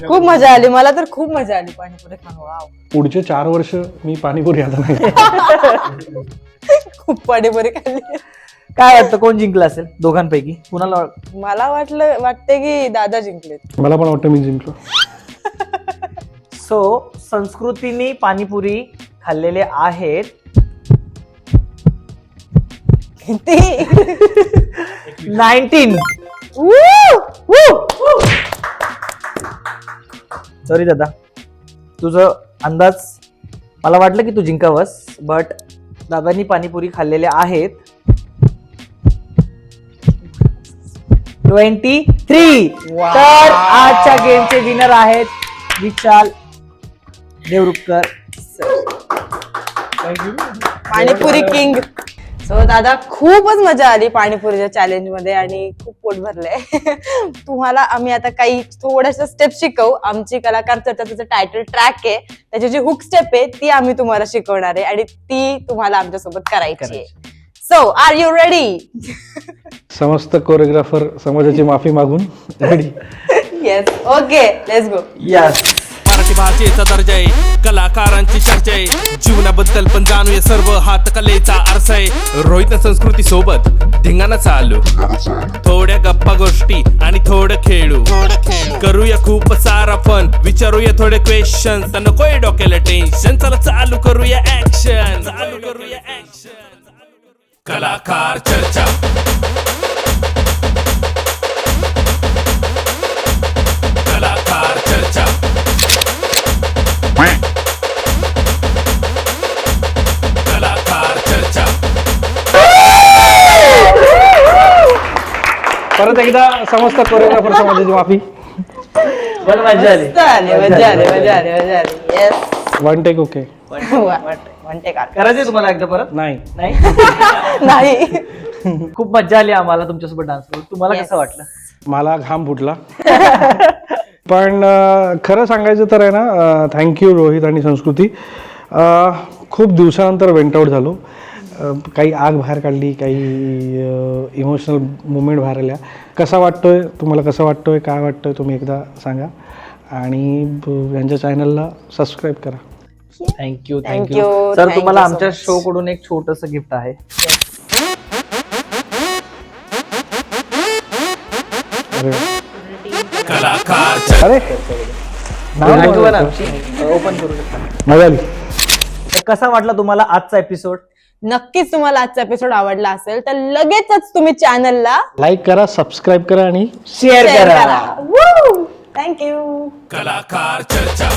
खूप मजा आली. मला तर खूप मजा आली पाणीपुरी खाऊन. वाव. पुढचे 4 वर्ष मी पाणीपुरी आता नाही. खूप पाणीपुरी खाल्ली. काय वाटतं कोण जिंकलं असेल दोघांपैकी? कुणाला? मला वाटते की दादा जिंकले. मला पण वाटतं मी जिंकलो. सो संस्कृतीने पाणीपुरी खाल्लेले आहेत किती? 19. सॉरी दादा, तुझं अंदाज मला वाटलं की तू जिंकावस, बट दादांनी पाणीपुरी खाल्लेले आहेत 23. तर आजच्या गेमचे विनर आहेत विशाल देवरुखकर. पाणीपुरी किंग. सो दादा खूपच मजा आली पाणीपुरीच्या चॅलेंज मध्ये आणि खूप पोट भरलंय. तुम्हाला आम्ही आता काही थोड्याशा स्टेप शिकवू. आमची कलाकार चर्चा त्याचं टायटल ट्रॅक आहे, त्याची जी हुक स्टेप आहे ती आम्ही तुम्हाला शिकवणार आहे आणि ती तुम्हाला आमच्यासोबत करायची आहे. So are you ready? समस्त कोरिओग्राफर समाजाची माफी मागून ready. Yes, okay, let's go. Yes. Marathi भाषेचा दर्जा आहे, कलाकारांची चर्चा आहे, जीवनाबद्दल पण जाणूया सर्व, हात कलेचा आरसा आहे. रोहित संस्कृती सोबत धिंगाणा चालू, थोड्या गप्पा गोष्टी आणि थोडं खेळू, करूया खूप सारा फन, विचारूया थोडे क्वेश्चन, नकोय डोक्याला टेन्शन, चला चालू करूया ऍक्शन. कलाकार चर्चा. कलाकार चर्चा. परत एकदा समस्त कोरिओग्राफर समाजाची माफी. पण मजा आली. मजा आली. येस. One take okay. म्हणते का करायचंय तुम्हाला एकदा परत? नाही नाही. नाही. खूप मजा आली आम्हाला तुमच्यासोबत डान्स करून. तुम्हाला कसं वाटलं? मला घाम फुटला. पण खरं सांगायचं तर आहे ना, थँक्यू रोहित आणि संस्कृती. खूप दिवसानंतर वेंट आउट झालो. काही आग बाहेर काढली, काही इमोशनल मुवमेंट बाहेर आल्या. कसा वाटतोय तुम्हाला, कसं वाटतोय, काय वाटतोय तुम्ही एकदा सांगा. आणि यांच्या चॅनलला सबस्क्राईब करा. Thank you Thank thank you you, sir. thank तुम्हाला you so आमच्या much. शो कडून एक छोटस गिफ्ट आहे. अरे ओपन करू शकता. मजा आली. तर कसा वाटला तुम्हाला आजचा एपिसोड? नक्कीच तुम्हाला आजचा एपिसोड आवडला असेल तर लगेचच तुम्ही चॅनलला लाईक करा, सबस्क्राईब करा आणि शेअर करा. थँक्यू. कलाकार चर्चा